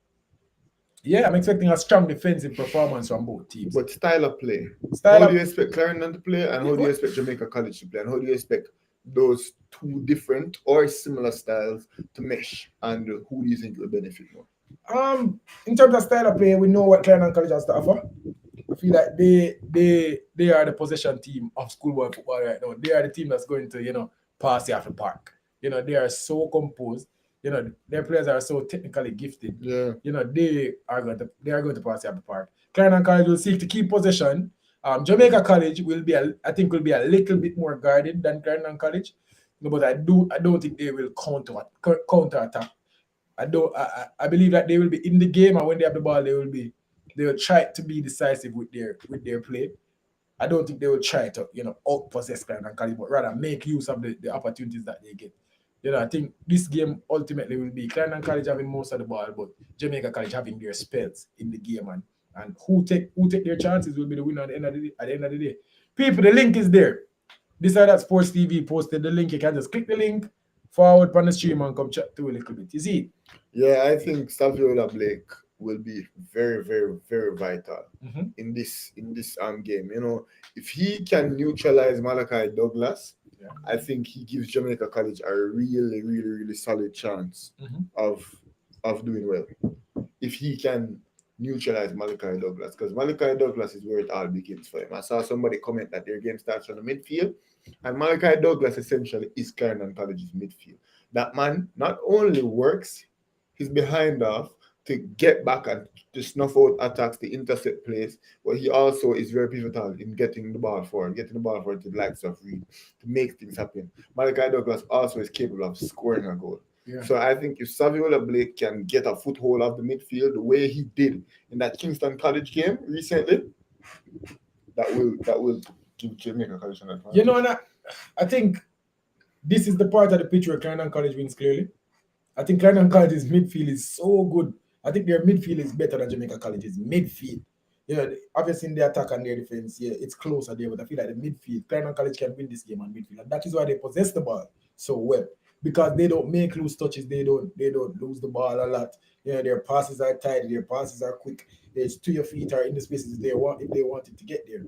Speaker 2: yeah, I'm expecting a strong defensive performance from both teams.
Speaker 1: But style of play. How do you expect Clarendon to play, and how do you expect Jamaica College to play, and how do you expect those two different or similar styles to mesh, and who do you think will benefit more?
Speaker 2: In terms of style of play, we know what Clarendon College has to offer. I feel like they are the possession team of schoolboy football right now. They are the team that's going to, you know, pass you off the park. You know, they are so composed. You know, their players are so technically gifted.
Speaker 1: Yeah.
Speaker 2: You know, they are going to pass you off the park. Clarendon College will seek to keep possession. Jamaica College will be a little bit more guarded than Clarendon College. No, but I don't think they will counter attack. I believe that they will be in the game, and when they have the ball, they will try to be decisive with their play. I don't think they will try to, you know, out-possess Clarendon College, but rather make use of the opportunities that they get. You know, I think this game ultimately will be Clarendon College having most of the ball, but Jamaica College having their spells in the game, and who take their chances will be the winner at the end of the day. People, the link is there. This is that Sports TV posted the link. You can just click the link, forward on the stream, and come chat to a little bit. You see?
Speaker 1: Yeah, I think Saviola Blake will be very, very, very vital in this game. You know, if he can neutralize Malachi Douglas, I think he gives Jamaica College a really, really, really solid chance of doing well. If he can neutralize Malachi Douglas, because Malachi Douglas is where it all begins for him. I saw somebody comment that their game starts on the midfield, and Malachi Douglas essentially is Clarendon College's midfield. That man not only works his behind off to get back and to snuff out attacks, to intercept plays, but he also is very pivotal in getting the ball forward to the likes of Reed to make things happen. Malachi Douglas also is capable of scoring a goal. Yeah. So I think if Saviola Blake can get a foothold of the midfield the way he did in that Kingston College game recently, that will give Jamaica College an advantage.
Speaker 2: You know, and I think this is the part of the pitch where Clarendon College wins clearly. I think Clarendon College's midfield is so good. I think their midfield is better than Jamaica College's midfield. You know, obviously in the attack and their defense, yeah, it's closer there, but I feel like the midfield, Clarendon College can win this game on midfield, and that is why they possess the ball so well, because they don't make loose touches, they don't lose the ball a lot. You know, their passes are tight, their passes are quick. It's to your feet or in the spaces if they wanted to get there.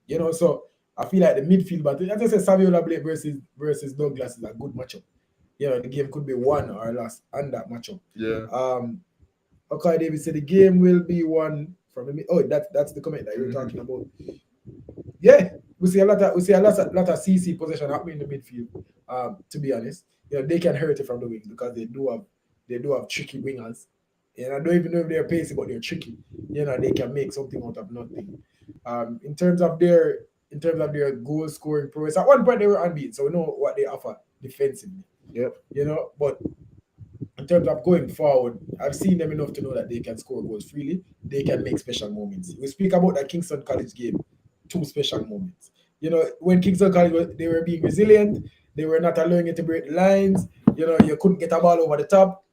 Speaker 2: You know, so I feel like the midfield, but as I said, Saviola Blake versus Douglas is a good matchup. You know, the game could be won or lost on that matchup.
Speaker 1: Yeah.
Speaker 2: Okay, David said the game will be won from the. Oh, that's the comment that you're talking about. Yeah, we see a lot of CC possession happening in the midfield. To be honest, you know, they can hurt it from the wings because they do have tricky wingers. And I don't even know if they're pacey, but they're tricky. You know, they can make something out of nothing. In terms of their goal scoring prowess, at one point they were unbeaten, so we know what they offer defensively.
Speaker 1: Yep.
Speaker 2: You know, but in terms of going forward, I've seen them enough to know that they can score goals freely. They can make special moments. We speak about that Kingston College game, 2 special moments. You know, when Kingston College, they were being resilient. They were not allowing it to break the lines. You know, you couldn't get a ball over the top.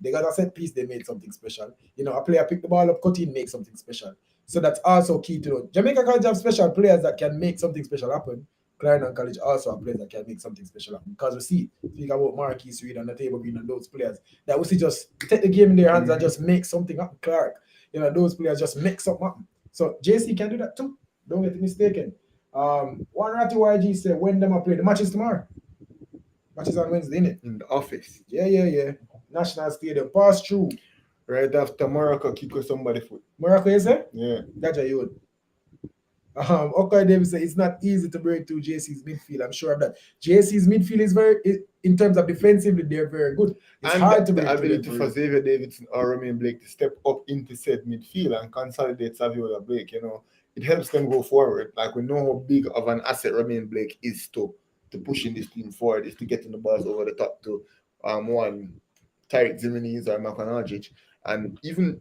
Speaker 2: They got a set piece, they made something special. You know, a player picked the ball up, cut in, make something special. So that's also key to know. Jamaica College have special players that can make something special happen, Clarendon College also are players that can make something special happen. Because we speak about Marquis Reed and the table green and those players that we see just take the game in their hands and just make something happen. Clark, those players just make something happen. So JC can do that too. Don't get mistaken. One Ratty YG said when them are play, the match is tomorrow. Match is on Wednesday, innit?
Speaker 1: In the office.
Speaker 2: Yeah. National Stadium. Pass through.
Speaker 1: Right after Morocco kick with somebody foot.
Speaker 2: Morocco, you say?
Speaker 1: Yeah.
Speaker 2: That's a youth. Okay, David said it's not easy to break through JC's midfield. I'm sure of that. JC's midfield is in terms of defensively, they're very good. It's
Speaker 1: and
Speaker 2: hard to
Speaker 1: the
Speaker 2: break
Speaker 1: ability
Speaker 2: through.
Speaker 1: for Xavier Davidson or Romain Blake to step up into said midfield and consolidate Saviola Blake, it helps them go forward. Like we know how big of an asset Romain Blake is to pushing this team forward, is to getting the balls over the top to one Tyreek Zimenez or Makanajic, and even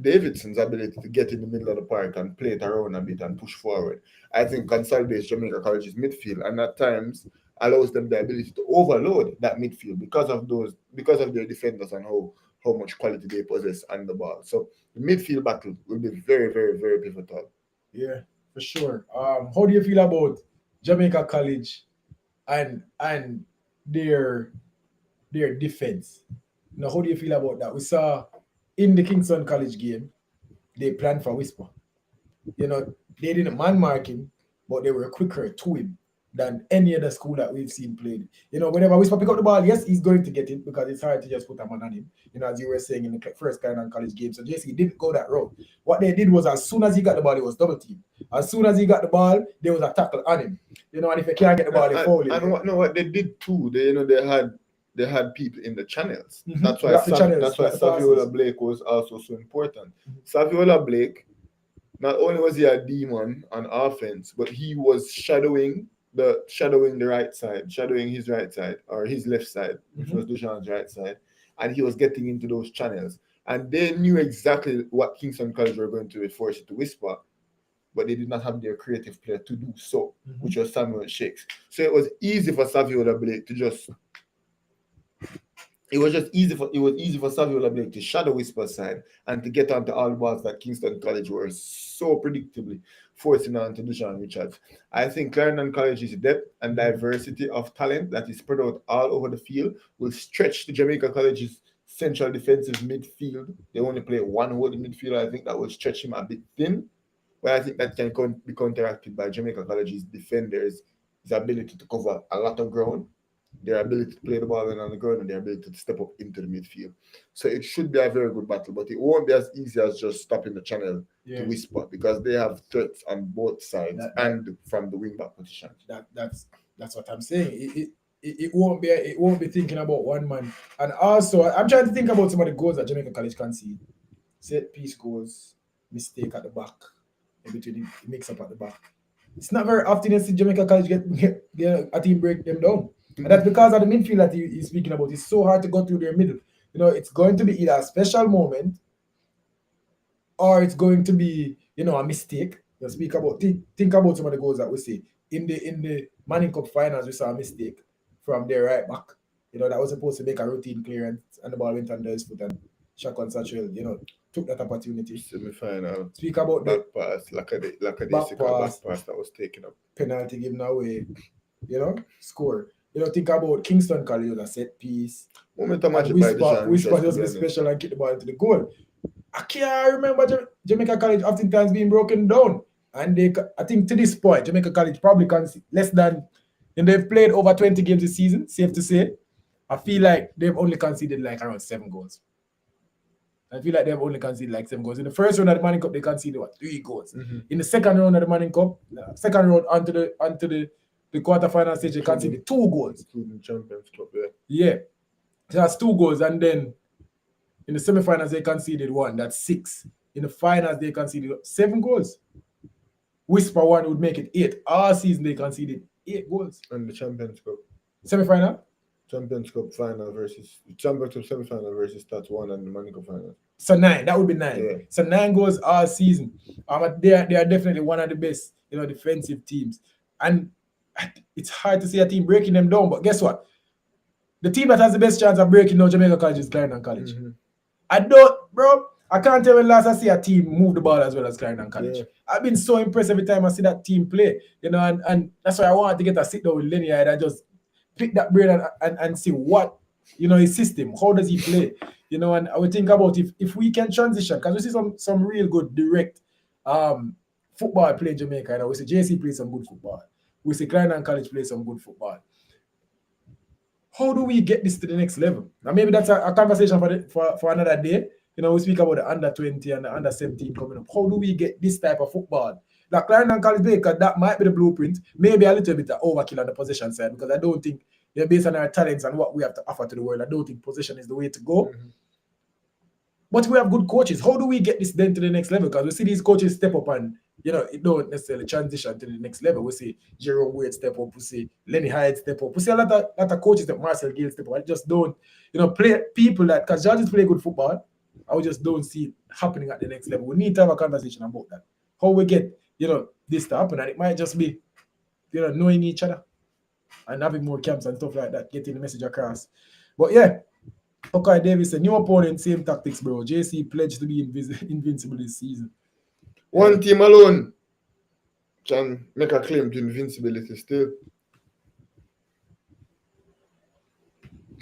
Speaker 1: Davidson's ability to get in the middle of the park and play it around a bit and push forward, I think consolidates Jamaica College's midfield and at times allows them the ability to overload that midfield because of their defenders and how much quality they possess on the ball. So the midfield battle will be very, very, very pivotal.
Speaker 2: Yeah, for sure. How do you feel about Jamaica College and their defense? How do you feel about that? We saw in the Kingston College game, they planned for Whisper. They didn't man mark him, but they were quicker to him than any other school that we've seen played. Whenever Whisper pick up the ball, yes, he's going to get it because it's hard to just put a man on him. As you were saying in the first Clarendon College game. So JC didn't go that route. What they did was as soon as he got the ball, it was double team. As soon as he got the ball, there was a tackle on him. And if he can't get the ball, they foul him.
Speaker 1: And what they did too, they had people in the channels.
Speaker 2: Mm-hmm.
Speaker 1: That's why Saviola Blake was also so important. Saviola Blake, not only was he a demon on offense, but he was shadowing the right side, shadowing his right side or his left side, which was Duchan's right side, and he was getting into those channels. And they knew exactly what Kingston College were going to force it to Whisper, but they did not have their creative player to do so, which was Samuel Shakes. So it was easy for Saviola Blake to just. It was easy for Saviola Blake to shadow Whisper side and to get onto all the balls that Kingston College were so predictably forcing on to Duchan Richards. I think Clarendon College's depth and diversity of talent that is spread out all over the field will stretch the Jamaica College's central defensive midfield. They only play one whole midfield. I think that will stretch him a bit thin, but I think that can be counteracted by Jamaica College's defenders' ability to cover a lot of ground, their ability to play the ball on the ground, and their ability to step up into the midfield. So it should be a very good battle, but it won't be as easy as just stopping the channel to Whisper because they have threats on both sides and from the wing back position.
Speaker 2: That's what I'm saying. It won't be thinking about one man. And also, I'm trying to think about some of the goals that Jamaica College concede. Set piece goals, mistake at the back, in between the mix up at the back. It's not very often you see Jamaica College get a team break them down. And that's because of the midfield that he's speaking about. It's so hard to go through their middle. It's going to be either a special moment or it's going to be, a mistake. Think about some of the goals that we see. In the Manning Cup finals, we saw a mistake from their right back. That was supposed to make a routine clearance and the ball went under his foot and Shakon Satchel, took that opportunity.
Speaker 1: Semi-final.
Speaker 2: Speak about
Speaker 1: back pass, back pass that was taken up.
Speaker 2: Penalty given away, score. Think about Kingston College, a set piece. Whisper just be special and kick the ball into the goal. I can't remember Jamaica College oftentimes being broken down. And I think to this point, Jamaica College probably concede less than, they've played over 20 games this season, safe to say. I feel like they've only conceded like around 7 goals. In the first round of the Manning Cup, they conceded 3 goals. In the second round of the Manning Cup, onto the quarterfinal stage, they conceded 2 goals.
Speaker 1: Including Champions Cup,
Speaker 2: yeah. So that's 2 goals, and then in the semi-finals they conceded 1. That's 6. In the finals they conceded 7 goals. Whisper 1 would make it 8. All season they conceded 8 goals.
Speaker 1: And the Champions Cup.
Speaker 2: Semi-final?
Speaker 1: Champions Cup final versus Champions Cup semi-final versus Stats 1 and the Manning Cup final.
Speaker 2: So 9. That would be 9.
Speaker 1: Yeah.
Speaker 2: So 9 goals all season. They are definitely one of the best, defensive teams. And it's hard to see a team breaking them down, but guess what? The team that has the best chance of breaking down Jamaica College is Clarendon College. I can't tell when last I see a team move the ball as well as Clarendon College.
Speaker 1: Yeah.
Speaker 2: I've been so impressed every time I see that team play, and that's why I wanted to get a sit down with Lenny Hyde and just pick that brain and see what, his system, how does he play, and I would think about if we can transition, because we see some real good direct football play in Jamaica, we see JC play some good football, we see Clarendon College play some good football. How do we get this to the next level? Now maybe that's a conversation for another day. We speak about the under 20 and the under 17 coming up. How do we get this type of football? Like Clarendon College, because that might be the blueprint. Maybe a little bit of overkill on the possession side, because I don't think, based on our talents and what we have to offer to the world, I don't think possession is the way to go.
Speaker 1: Mm-hmm.
Speaker 2: But we have good coaches. How do we get this then to the next level? Because we see these coaches step up and, it don't necessarily transition to the next level. We see Jerome Wade step up. We see Lenny Hyde step up. We see a lot of coaches that Marcel Gill step up. I just don't, play people that, because judges play good football, I just don't see it happening at the next level. We need to have a conversation about that. How we get, this to happen. And it might just be, knowing each other and having more camps and stuff like that, getting the message across. But yeah, okay, Davis said, new opponent, same tactics, bro. JC pledged to be invincible this season.
Speaker 1: One team alone can make a claim to invincibility still.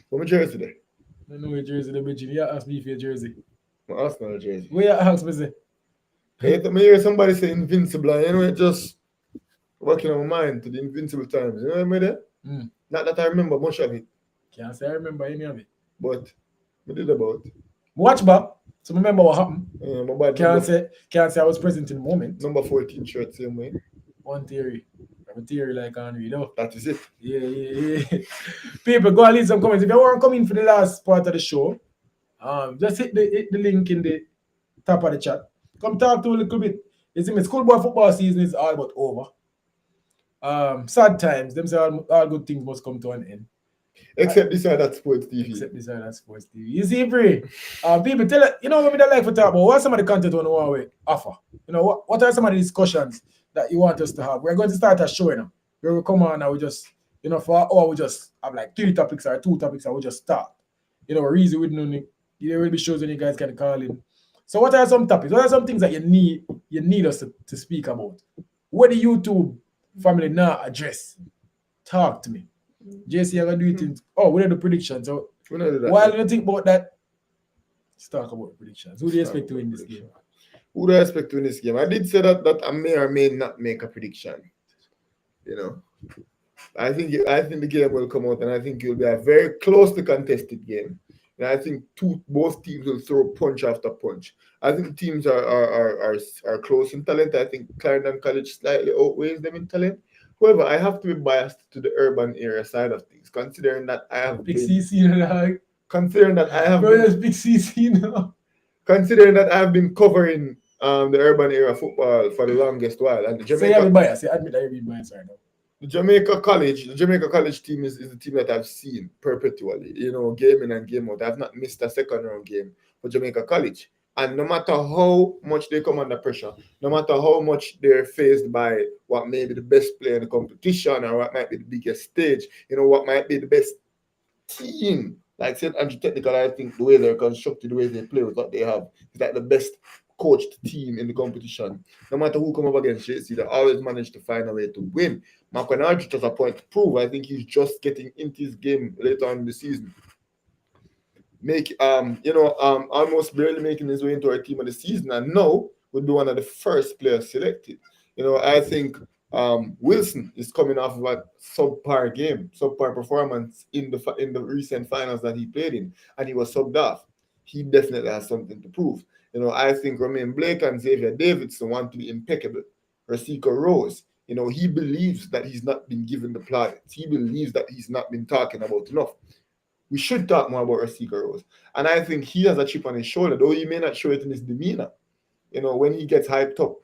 Speaker 1: What my jersey there?
Speaker 2: I know your jersey, the bitch. You ask me for your jersey.
Speaker 1: My Arsenal jersey.
Speaker 2: Where you ask me, say?
Speaker 1: I hear somebody say invincible, and it just working on my mind to the invincible times. You know what I mean there? Not that I remember much of it.
Speaker 2: Can't say I remember any of it.
Speaker 1: But I did about.
Speaker 2: Watch back. So remember what happened.
Speaker 1: My bad
Speaker 2: can't say I was present in the moment.
Speaker 1: Number 14 shirt, same way.
Speaker 2: One theory. A theory like Henry,
Speaker 1: That is it.
Speaker 2: Yeah. People, go and leave some comments. If you want to come in for the last part of the show, just hit the link in the top of the chat. Come talk to a little bit. You see me, schoolboy football season is all but over. Sad times. Them say all good things must come to an end.
Speaker 1: Except this side that sports TV.
Speaker 2: You see, Brie, people tell it, what we don't like for talk about. What's some of the content on the one we offer? What are some of the discussions that you want us to have? We're going to start a show, where we come on and we just, for an hour, we just have like 3 topics or 2 topics and we just start. Reason we don't, there will be shows when you guys can call in. So what are some topics? What are some things that you need us to speak about? What the YouTube family now address? Talk to me. JC, I'm going to do things. Oh, we did the predictions. So while you think about that, let's talk about predictions. Who do you expect to win this game?
Speaker 1: Who do I expect to win this game? I did say that I may or may not make a prediction. I think the game will come out, and I think it will be a very closely contested game. And I think both teams will throw punch after punch. I think teams are close in talent. I think Clarendon College slightly outweighs them in talent. However, I have to be biased to the urban area side of things, considering that I have
Speaker 2: big CC now.
Speaker 1: Considering that I have
Speaker 2: big CC now.
Speaker 1: Considering that I have been covering the urban area football for the longest while, and the Jamaica.
Speaker 2: So you have a bias. Admit that you're biased right now.
Speaker 1: The Jamaica College team is the team that I've seen perpetually. Game in and game out. I've not missed a second round game for Jamaica College. And no matter how much they come under pressure, no matter how much they're faced by what may be the best player in the competition or what might be the biggest stage, what might be the best team, like St. Andrew Technical, I think the way they're constructed, the way they play with what they have, is like the best coached team in the competition. No matter who come up against JC, they always manage to find a way to win. Mark has a point to prove. I think he's just getting into his game later on in the season. Almost barely making his way into our team of the season, and now would be one of the first players selected. I think Wilson is coming off of a subpar performance in the recent finals that he played in, and he was subbed off. He definitely has something to prove. I think Romain Blake and Xavier Davidson want to be impeccable. Rasika Rose, he believes that he's not been given the plaudits. He believes that he's not been talking about enough. We should talk more about Rasika Rose. And I think he has a chip on his shoulder, though he may not show it in his demeanor. When he gets hyped up,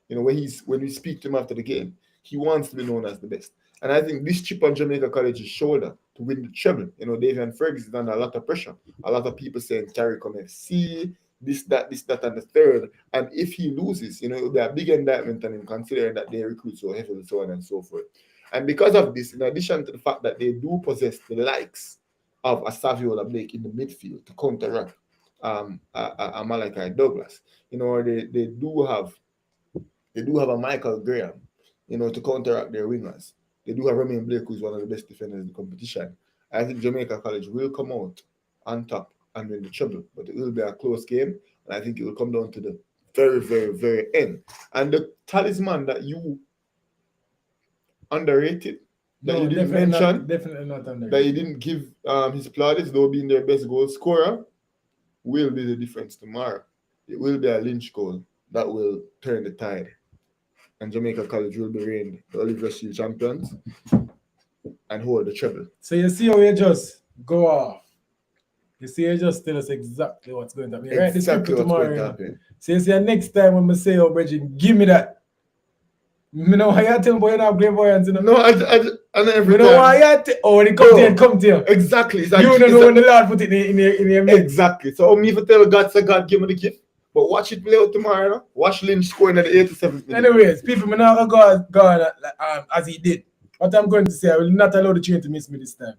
Speaker 1: when we speak to him after the game, he wants to be known as the best. And I think this chip on Jamaica College's shoulder to win the treble, Davion Feguson is under a lot of pressure. A lot of people saying CARICOM FC, this, that, and the third. And if he loses, it will be a big indictment on him, considering that they recruit so heavily, so on and so forth. And because of this, in addition to the fact that they do possess the likes of a Saviola Blake in the midfield to counteract a Malachi Douglas. You know, they do have a Michael Graham, you know, to counteract their wingers. They do have Romain Blake, who's one of the best defenders in the competition. I think Jamaica College will come out on top and win the treble, but it will be a close game, and I think it will come down to the very, very, very end. And the talisman that you underrated, that you didn't mention,
Speaker 2: definitely not underrated,
Speaker 1: that you didn't give his plaudits, though being their best goal scorer, will be the difference tomorrow. It will be a lynch goal that will turn the tide, and Jamaica College will be reigning the Oliver Shield champions and hold the treble.
Speaker 2: So you see how we just go off. You see, you just tell us exactly what's going to happen. Right,
Speaker 1: exactly what's going to happen.
Speaker 2: So you see, next time when I say, oh, Bridget, give me that. You know how you tell me, boy, you're not clairvoyant, you know?
Speaker 1: No, I every
Speaker 2: you know why you tell? Oh, when it come to you.
Speaker 1: Exactly.
Speaker 2: You don't know when the Lord put it in your midst.
Speaker 1: Exactly. So me for tell God, say God, give me the gift. But watch it play out tomorrow, no? Watch Lynch scoring at the 87th minute.
Speaker 2: Anyways, people, I'm not going to go as he did. What I'm going to say, I will not allow the train to miss me this time.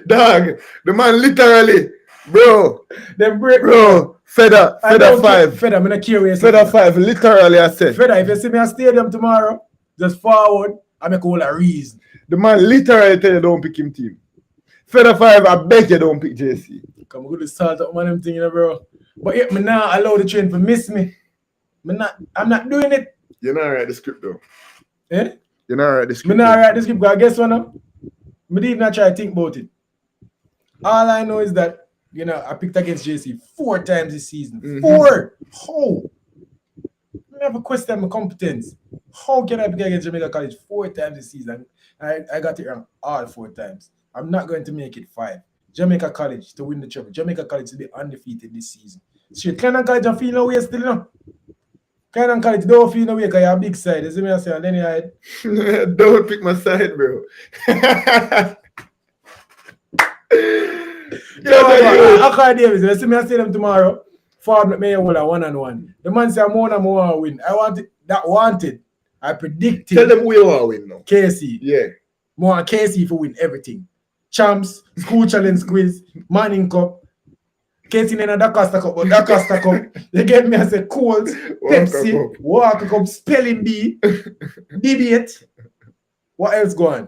Speaker 1: Dog, the man literally, bro.
Speaker 2: Them break,
Speaker 1: bro. Feather 5.
Speaker 2: Feather, I'm not curious.
Speaker 1: Feather 5, literally, I said.
Speaker 2: Feather, if you see me at stadium tomorrow, just forward, I make all a reason.
Speaker 1: The man literally tell you don't pick him team. Feather 5, I beg you don't pick JC.
Speaker 2: Come on, go to start up one of them things, you know, bro. But yeah, me now allow the train to miss me. I'm not doing it.
Speaker 1: You're not write the script though.
Speaker 2: Eh?
Speaker 1: You're not write the script.
Speaker 2: Me not write the script, because guess what now? Me didn't even try to think about it. All I know is that, you know, I picked against JC 4 times this season. Mm-hmm. 4! How? I have a question my competence. How can I pick against Jamaica College 4 times this season? I got it wrong all 4 times. I'm not going to make it 5. Jamaica College to win the treble. Jamaica College to be undefeated this season. Straight. Clarendon College don't feel no way still, you know. Clarendon College don't feel no way because you're a big side. You see me I say, and then Hyde.
Speaker 1: Don't pick my side, bro.
Speaker 2: I Davis, you see me I say them tomorrow. Forward me hold a 1-on-1. The man say I'm want to win. I wanted. I predicted.
Speaker 1: Tell them who you want to win now.
Speaker 2: KC.
Speaker 1: Yeah.
Speaker 2: More KC for win everything. Champs, school challenge quiz, Manning Cup. KC in the Costa Cup, but Costa Cup. You get me? I said Coles, Pepsi, Walker Cup, Spelling Bee, debate. What else going?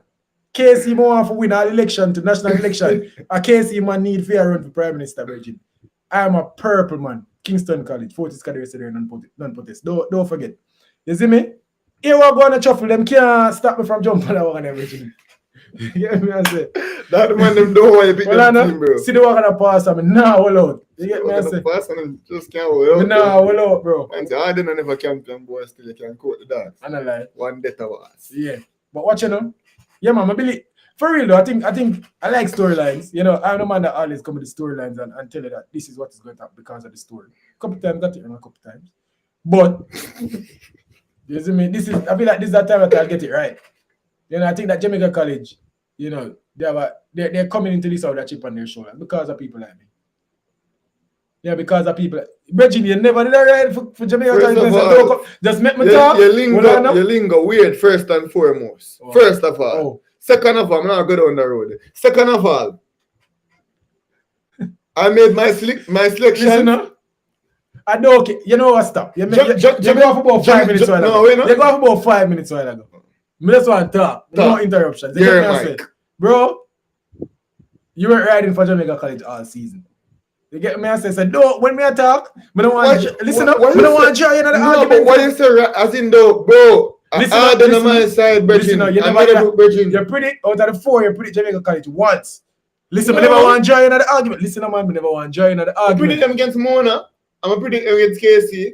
Speaker 2: KC more for win our election to national election. A KC man need fair run for Prime Minister, Virgin. I am a purple man. Kingston College, Fortis Cadre yesterday, non-protest. Don't forget. You see me? Here we're going to shuffle. Them can't stop me from jumping that one, Virgin. You get me? I say
Speaker 1: that man them don't want to pick them team, bro.
Speaker 2: See the one gonna pass on me now, hold out. You get me? I say
Speaker 1: pass on just can't hold out.
Speaker 2: Now hold out, bro.
Speaker 1: Man say I didn't never champion boy still you can quote the dance.
Speaker 2: I know lie.
Speaker 1: One better was.
Speaker 2: Yeah. But watch you know. Yeah man, I believe for real though, I think I like storylines. You know, I'm the man that always come with the storylines and tell you that this is what is going to happen because of the story. A couple times got it wrong a couple times. But you see me, I feel like this is that time that I'll get it right. You know, I think that Jamaica College, you know, they're coming into this with a chip on their shoulder because of people like me. Yeah, because of people. Imagine you never did that right for Jamaica College. Just make me talk.
Speaker 1: Your lingo weird, first and foremost. Oh. First of all. Oh. Second of all, I'm not going down the road. Second of all, I made my selection.
Speaker 2: Listen, I know, okay. You know what? Stop. You go off about 5 minutes while ago. You go off about 5 minutes while ago. I just want to talk. No interruptions. Bro, you weren't riding for Jamaica College all season. You get me? I say, no, when me I talk, I don't want to listen up. I don't want to join another argument.
Speaker 1: But what you say, as in though, bro,
Speaker 2: listen
Speaker 1: on my side, Bridging.
Speaker 2: You predict out of the 4, you predict Jamaica College once. Listen, I never want to join another argument. Listen, man, I never want to join another argument.
Speaker 1: I predict them against Mona. I'm a predict against KC.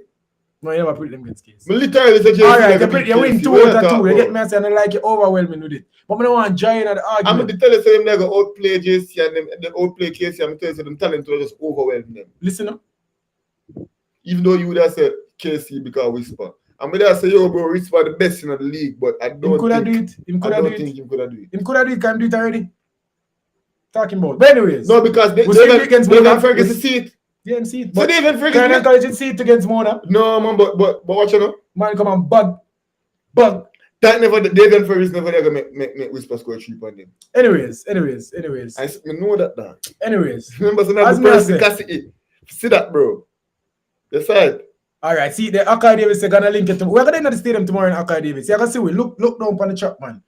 Speaker 2: No, you never predict them against KC.
Speaker 1: But literally, it's a
Speaker 2: alright, you win 2 out of 2. You get me? I say, I don't like you overwhelming with it. But I don't want to join another argument.
Speaker 1: I'm going to tell you, them they go outplay JC and them outplay KC. I'm going to tell you, them talent will just overwhelm them.
Speaker 2: Listen up.
Speaker 1: Even though you would have said KC because Whisper. I'm going to say, yo, bro, Whisper the best in the league, but I don't think him could have do it. Him could have do it,
Speaker 2: can do it already. Talking about. But anyways.
Speaker 1: No, because they don't forget to see it.
Speaker 2: Yeah, see it.
Speaker 1: But they even forget
Speaker 2: Clarendon College see it against Mona.
Speaker 1: No, man, but watch you know.
Speaker 2: Man, come on, bug. Dog,
Speaker 1: That never, Davion Ferris never gonna make Whisper score 3 on them.
Speaker 2: Anyways.
Speaker 1: I know that.
Speaker 2: Anyways.
Speaker 1: Remember, so now the person can see it. See that, bro. That's right.
Speaker 2: Alright, see, the Akkai Davis are gonna link it to. We're gonna end at the stadium tomorrow in Akkai Davis. You can see, we look down on the truck, man.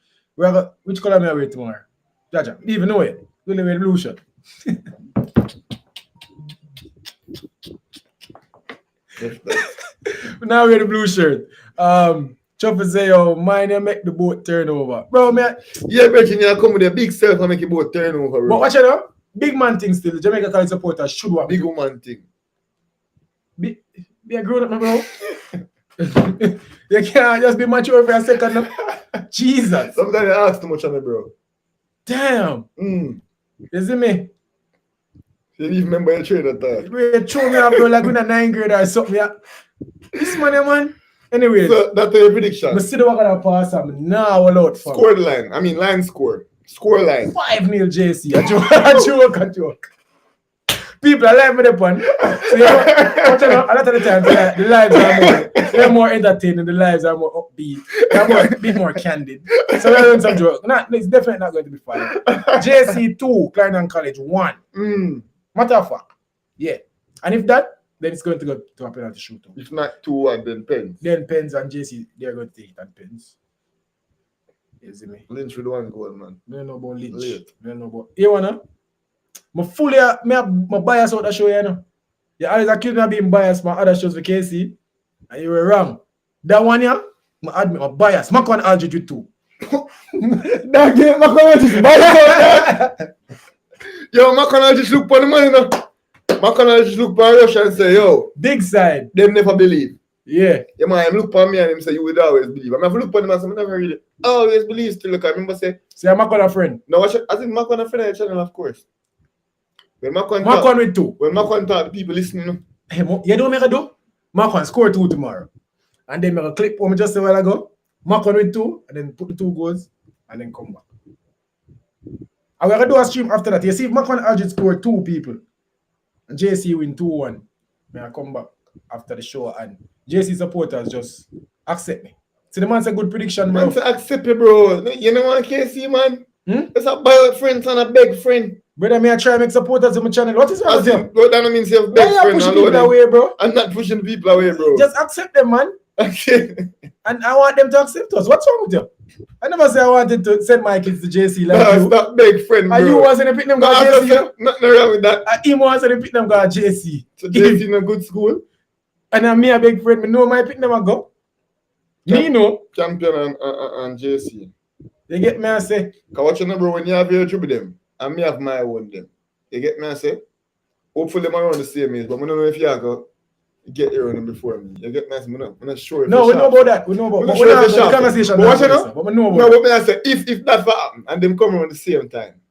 Speaker 2: Which color may I wear tomorrow? Jaja, you even know it. We'll wear the blue shirt. Now wear the blue shirt. Chopper say, yo, mine you make the boat turn over. Bro, man.
Speaker 1: Yeah, Virgin, you come with a big self and make your boat turn over, bro.
Speaker 2: But watch it out. Big man thing still. The Jamaica College supporters should want.
Speaker 1: Big man thing.
Speaker 2: Be a grown up, bro. You can't just be mature for a second. No? Jesus.
Speaker 1: Sometimes you ask too much of me, bro.
Speaker 2: Damn. You see me?
Speaker 1: You even remember your train at that.
Speaker 2: You throw me up, bro, like in a 9th grade or something. This man. Anyways.
Speaker 1: So that's your prediction.
Speaker 2: I see the one gonna pass him. Now all out for.
Speaker 1: Score line. I mean line score. Score line.
Speaker 2: 5-0 JC. A joke. People are live with the pun. So a lot of the times the lives are more entertaining, the lives are more upbeat, they're more candid. So we're doing some joke. It's definitely not going to be fun. JC 2, Clarendon College 1. Matter of fact. Yeah. And if that, then it's going to go to a penalty shootout.
Speaker 1: If not 2-1, then Pens.
Speaker 2: Then Pens and JC, they're going to take it and Pens. You see me?
Speaker 1: Lynch with 1 goal, man.
Speaker 2: I don't know about Lynch.
Speaker 1: Late.
Speaker 2: I don't know about... You wanna? I'm fully my bias out the show, you know. You always accuse me of being biased my other shows for KC, and you were wrong. That one, yeah, I admit my bias. I can't argue with you too. That game, I can't just bias.
Speaker 1: Yo, I can't just look for the money, no. I can't just look for Russia and say, yo,
Speaker 2: big side.
Speaker 1: Them never believe.
Speaker 2: Yeah.
Speaker 1: Yeah, man, him look for me and him say, you would always believe. I mean, if you look for him and say, I never really always believe still. Look, I remember say,
Speaker 2: I'm not a friend.
Speaker 1: No, I think I'm not a friend of the channel, of course. When Macon
Speaker 2: with 2.
Speaker 1: When Macon talk, people listening.
Speaker 2: Hey, you know what I do? Macon score 2 tomorrow. And then make a clip for me just a while ago. Macon with 2, and then put the 2 goals, and then come back. And we're going to do a stream after that. You see, if Macon Aldridge score 2 people, and JC win 2-1, I come back after the show, and JC supporters just accept me. See, the man said good prediction, bro.
Speaker 1: Man say accept you, bro. You know what KC, man? It's a buy friend and a beg friend.
Speaker 2: Brother, may I try to make supporters on my channel? What is wrong with you?
Speaker 1: That don't mean you have beg friend.
Speaker 2: Pushing people away, bro.
Speaker 1: I'm not pushing people away, bro.
Speaker 2: Just accept them, man.
Speaker 1: Okay.
Speaker 2: And I want them to accept us. What's wrong with you? I never say I wanted to send my kids to JC like you.
Speaker 1: Stop beg friend, bro.
Speaker 2: And you wasn't pick them go JC.
Speaker 1: Nothing wrong with that.
Speaker 2: And him wasn't pick them go JC.
Speaker 1: So JC in a good school.
Speaker 2: And I'm me a big friend. Me know my pick them and go. Me know.
Speaker 1: Champion and JC.
Speaker 2: You get me, I say.
Speaker 1: Because what you know, bro, when you have your job with them, and me have my own them. You get me, I say? Hopefully, I'm around the same age, but I don't know if you are going to get here on them before me. You get me, I say? I'm not sure.
Speaker 2: No, we know about that. We know about that. We're not having a conversation.
Speaker 1: But what you know?
Speaker 2: But we know about
Speaker 1: no, what I say, if that for happen, and them come around the same time,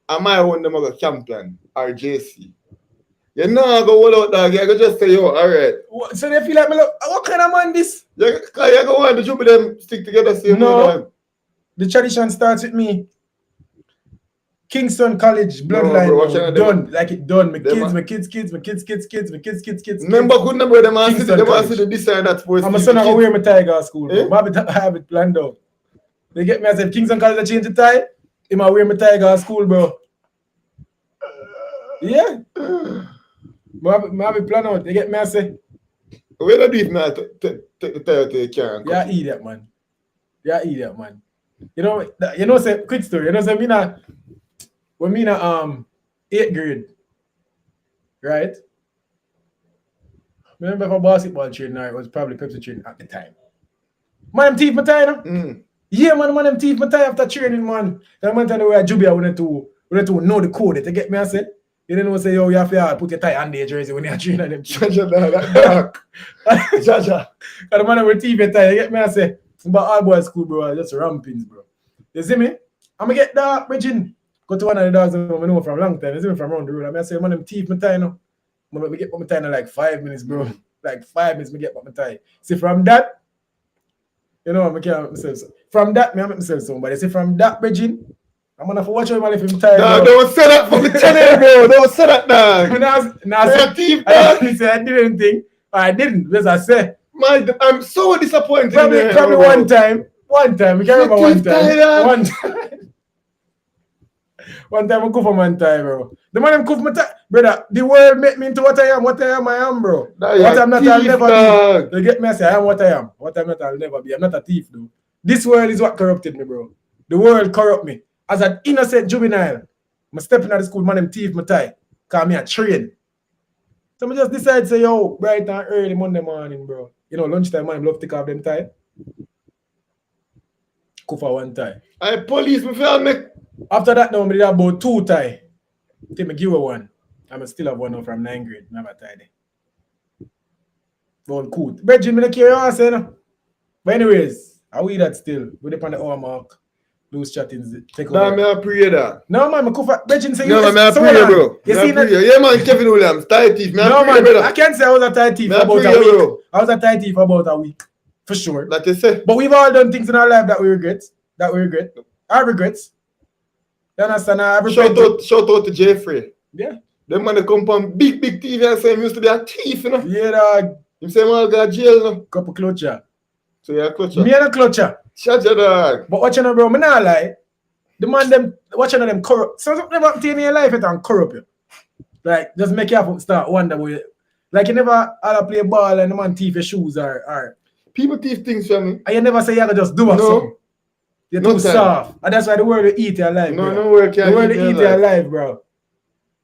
Speaker 1: am I one them go Champion or JC? You know, I go all out, dog. You go just say, yo, all right.
Speaker 2: So they feel like, what kind of man this?
Speaker 1: You go want the job with them stick together same time.
Speaker 2: The tradition starts with me. Kingston College bloodline done. Like it done. My kids.
Speaker 1: Remember, good number them are the this and that sports.
Speaker 2: I'm a son of wear my tie go school. I have it planned out. They get me as if Kingston College I change the tie. Him I wear my tie go school, bro. Yeah. I have it planned out. They get me as say.
Speaker 1: Where do you now take the tie to your car?
Speaker 2: Yeah, idiot, man. You know, say quick story. You know, say when me in 8th grade, right? Remember for basketball training, it was probably Pepsi training at the time. Man, them teeth my tie, no? Yeah, man, them teeth my tie after training, man. That man tell me where Jubia wanted to know the code. They get me, I said. You didn't know say, yo, you have to put your tie on the jersey when you're training them.
Speaker 1: Jaja, that dark.
Speaker 2: Jaja. And the man with teeth my tie, you get me, I say. But all boys school, bro, just rampings, bro. You see me? I'm gonna get that bridging. Go to one of the dogs I know from a long time. You see me from around the road. I say, man, them teeth my tie now. I'm get my tie in like 5 minutes, bro. Like 5 minutes, me get my tie. See, from that, you know, I can't myself so. From that, me I make myself so. But you see, from that bridging, I'm gonna watch my if him tie.
Speaker 1: No, don't say that for the channel, bro. Don't say that, dog.
Speaker 2: I didn't think. I didn't, because I said.
Speaker 1: Man, I'm so disappointed.
Speaker 2: Probably one time. One time, we can remember one time. One time I go for man tie, bro. The man cuff my tie. Brother, the world make me into what I am, I am, bro. What I'm not, I'll never be. You get me? I say, I am what I am. What I'm not, I'll never be. I'm not a thief, though. This world is what corrupted me, bro. The world corrupt me. As an innocent juvenile, I'm stepping out of school, man, them thief my tie. Call me a train. So I just decide to say, yo, bright and early Monday morning, bro. You know, lunchtime, man, I love to take off them tie. Go for one tie.
Speaker 1: I police me for me.
Speaker 2: After that, now I did about 2 tie. Take me give her one. I still have one now from 9th grade. Never tie there. All cool. Bridget, I carry on saying. But anyways, I we that still. We dip on the hour mark. Lose chattings. Take over.
Speaker 1: Nah, I pray that.
Speaker 2: No, man, I go for Bridget say
Speaker 1: no, man, I pray, bro.
Speaker 2: You see that?
Speaker 1: Yeah, man, Kevin Williams, tie thief.
Speaker 2: No, man, brother. I can't say I was a tie thief for about a week. Bro. I was a tie thief for about a week. For sure.
Speaker 1: Like you say.
Speaker 2: But we've all done things in our life that we regret. I regret. You understand?
Speaker 1: Shout out to Jeffrey.
Speaker 2: Yeah.
Speaker 1: Them man come from big TV and say him used to be a thief, you know?
Speaker 2: Yeah, dog.
Speaker 1: Him say man got jail, you know?
Speaker 2: Couple clutcher.
Speaker 1: So you're a clutcher?
Speaker 2: Me and a clutcher.
Speaker 1: Shut your dog.
Speaker 2: But watching them, bro, me not lie. The man them, watching them corrupt. So something never in your life it and corrupt you. Like, just make you have to start wonder where. Like, you never had to play ball and the man thief your shoes or.
Speaker 1: People thief things from me.
Speaker 2: And you never say you have to just do something. You're too soft. And that's why the world will eat you alive, bro.
Speaker 1: No world can't
Speaker 2: the world will eat you alive, bro.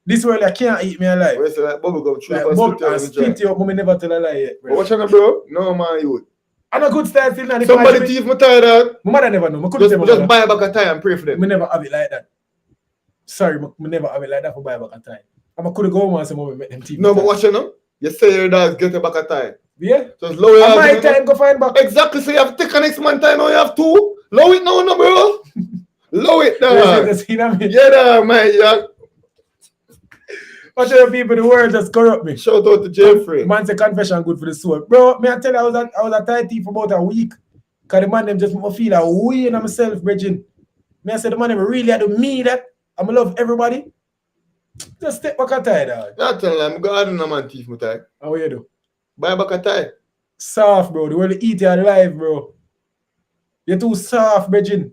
Speaker 2: This world I can't eat me alive.
Speaker 1: Where's that bubble gum?
Speaker 2: Like, spit you up, but me never tell a lie yet, bro.
Speaker 1: But watch out, bro. No, man, you would.
Speaker 2: I'm a good style still.
Speaker 1: Somebody thief my tie, dog.
Speaker 2: My mother never know.
Speaker 1: Just buy back a tie and pray for them.
Speaker 2: Me never have it like that. Sorry, me never have it like that for buy back a tie. I could go home and say, make them thief.
Speaker 1: No, but watch out, no. You say your dog get a back a tie.
Speaker 2: Yeah.
Speaker 1: Just lower your
Speaker 2: my time go find back.
Speaker 1: Exactly. So you have to take a next man time. Now you have 2. Low it now, no, bro. Low it down. Yeah, dog, man. Yeah.
Speaker 2: Watch the people, the world just corrupt me.
Speaker 1: Shout out to Jeffrey.
Speaker 2: Man say confession good for the soul. Bro, me I tell you, I was a tie thief for about a week. Because the man them just make me feel a way in myself, Bridget. Me I said the man them really had to me that. I'm love everybody. Just step back a tie, dog.
Speaker 1: Yeah, tell them, go ahead and no man thief my tie.
Speaker 2: How you do?
Speaker 1: Buy back a tie.
Speaker 2: Soft, bro. The world eat you alive, bro. You're too soft, Bridget.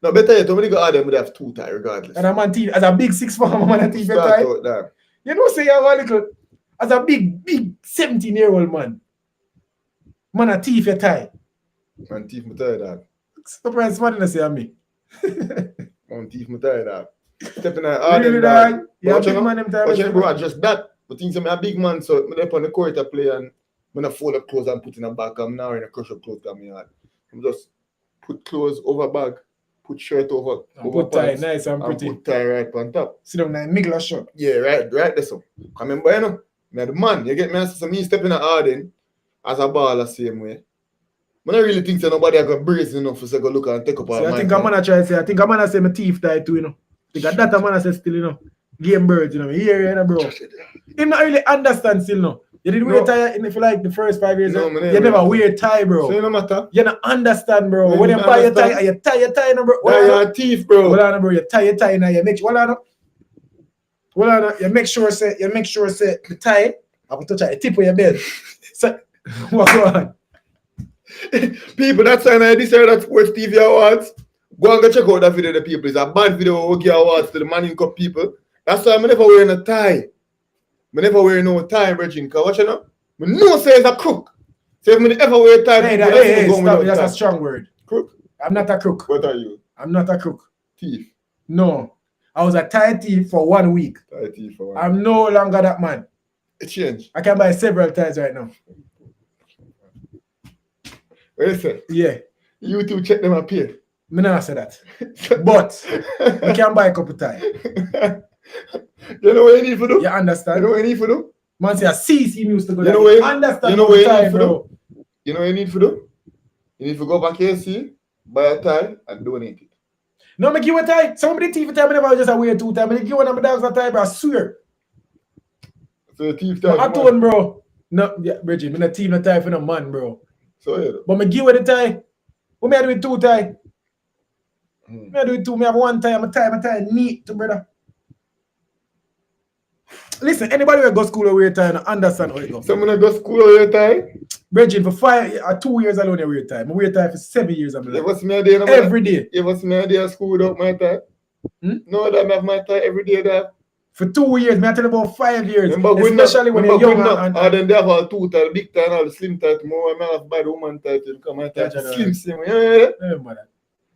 Speaker 1: No, better yet, when you go out there, we have 2 tie regardless.
Speaker 2: And a man thief, as a big 6 for a man a thief your tie. You know, say you're a little, as a big 17-year-old man. Man a thief your tie.
Speaker 1: Man thief my tie, dog.
Speaker 2: Surprise, man didn't say me.
Speaker 1: Man thief my tie, dog. Stepping out
Speaker 2: really, dog. Yeah, big man them tie.
Speaker 1: Watch out, bro, just that. But things I'm a big man, so I'm up on the court to play and I'm fold up clothes and put in a bag. I'm now in a crush up clothes I'm just put clothes over bag. Put shirt over
Speaker 2: put tie nice and pretty.
Speaker 1: Put tie right on top.
Speaker 2: Sit down in middle shot.
Speaker 1: Yeah, right there. So I remember, you know, me the man, you get me, so me stepping at Harden as a baller same way. I don't really think so nobody are gonna brazen enough for say go look and take up
Speaker 2: I think I'm gonna try to say, I think I'm gonna say my teeth tie too, you know. Because that I'm gonna say still, you know. Game birds, you know, here, you know, bro. He not really understand still, no. You did wear tie for like the first 5 years. No, you never wear tie, bro.
Speaker 1: So you no matter.
Speaker 2: You don't understand, bro. When you buy your tie, you tie your tie, no, bro.
Speaker 1: You're a thief, bro.
Speaker 2: Hold on, bro. You tie your tie now. You make you make sure say the tie. I will touch at the tip of your belt. So what go on?
Speaker 1: People, that's why this year that Sports TV Awards. Go and go check out that video. The people, it's a bad video. We give awards to the Manning Cup people. That's why I'm never wearing a tie. I never wear no tie, Bridget. Because watch you know, I know say it's a crook. So if I ever wear a tie,
Speaker 2: stop. That's a strong word.
Speaker 1: Crook?
Speaker 2: I'm not a crook.
Speaker 1: What are you?
Speaker 2: I'm not a crook.
Speaker 1: Thief?
Speaker 2: No. I was a tie thief for 1 week.
Speaker 1: Tie thief for 1 week.
Speaker 2: I'm no longer that man.
Speaker 1: It changed.
Speaker 2: I can buy several ties right now.
Speaker 1: What you say?
Speaker 2: Yeah.
Speaker 1: YouTube check them up here.
Speaker 2: Me not say that. But you can buy a couple ties.
Speaker 1: You know what you need for do?
Speaker 2: You understand?
Speaker 1: You know what you need for do?
Speaker 2: Man say a CC used to go
Speaker 1: you know what
Speaker 2: understand?
Speaker 1: You know what you need for do? You know what you need for do? You need to go back here, see, buy a tie and donate it.
Speaker 2: No, me give a tie. Somebody thief a tie, I never just wear 2 times. I give one of my dogs a tie, bro. I swear.
Speaker 1: So the thief tie.
Speaker 2: I told him, bro. No, yeah, Bridget, me not thief a tie for no man, bro.
Speaker 1: So yeah.
Speaker 2: But me give her the tie. What me I do with 2 tie? Me I do with 2. Me have 1 tie. My tie neat, brother. Listen, anybody who go school or wear tie and understand how it goes.
Speaker 1: Someone go school or wear tie?
Speaker 2: Bridging for 2 years alone, I wear tie. I wear tie for 7 years. I'm like,
Speaker 1: every
Speaker 2: day.
Speaker 1: You ever see me a day at school without my tie? No, that I have my tie every day there.
Speaker 2: For 2 years, I tell you about 5 years.
Speaker 1: Especially when you're young. And then they have a two tie, big tie, and all the slim tie. Tomorrow I have to buy the woman tie to come my tie. Slim.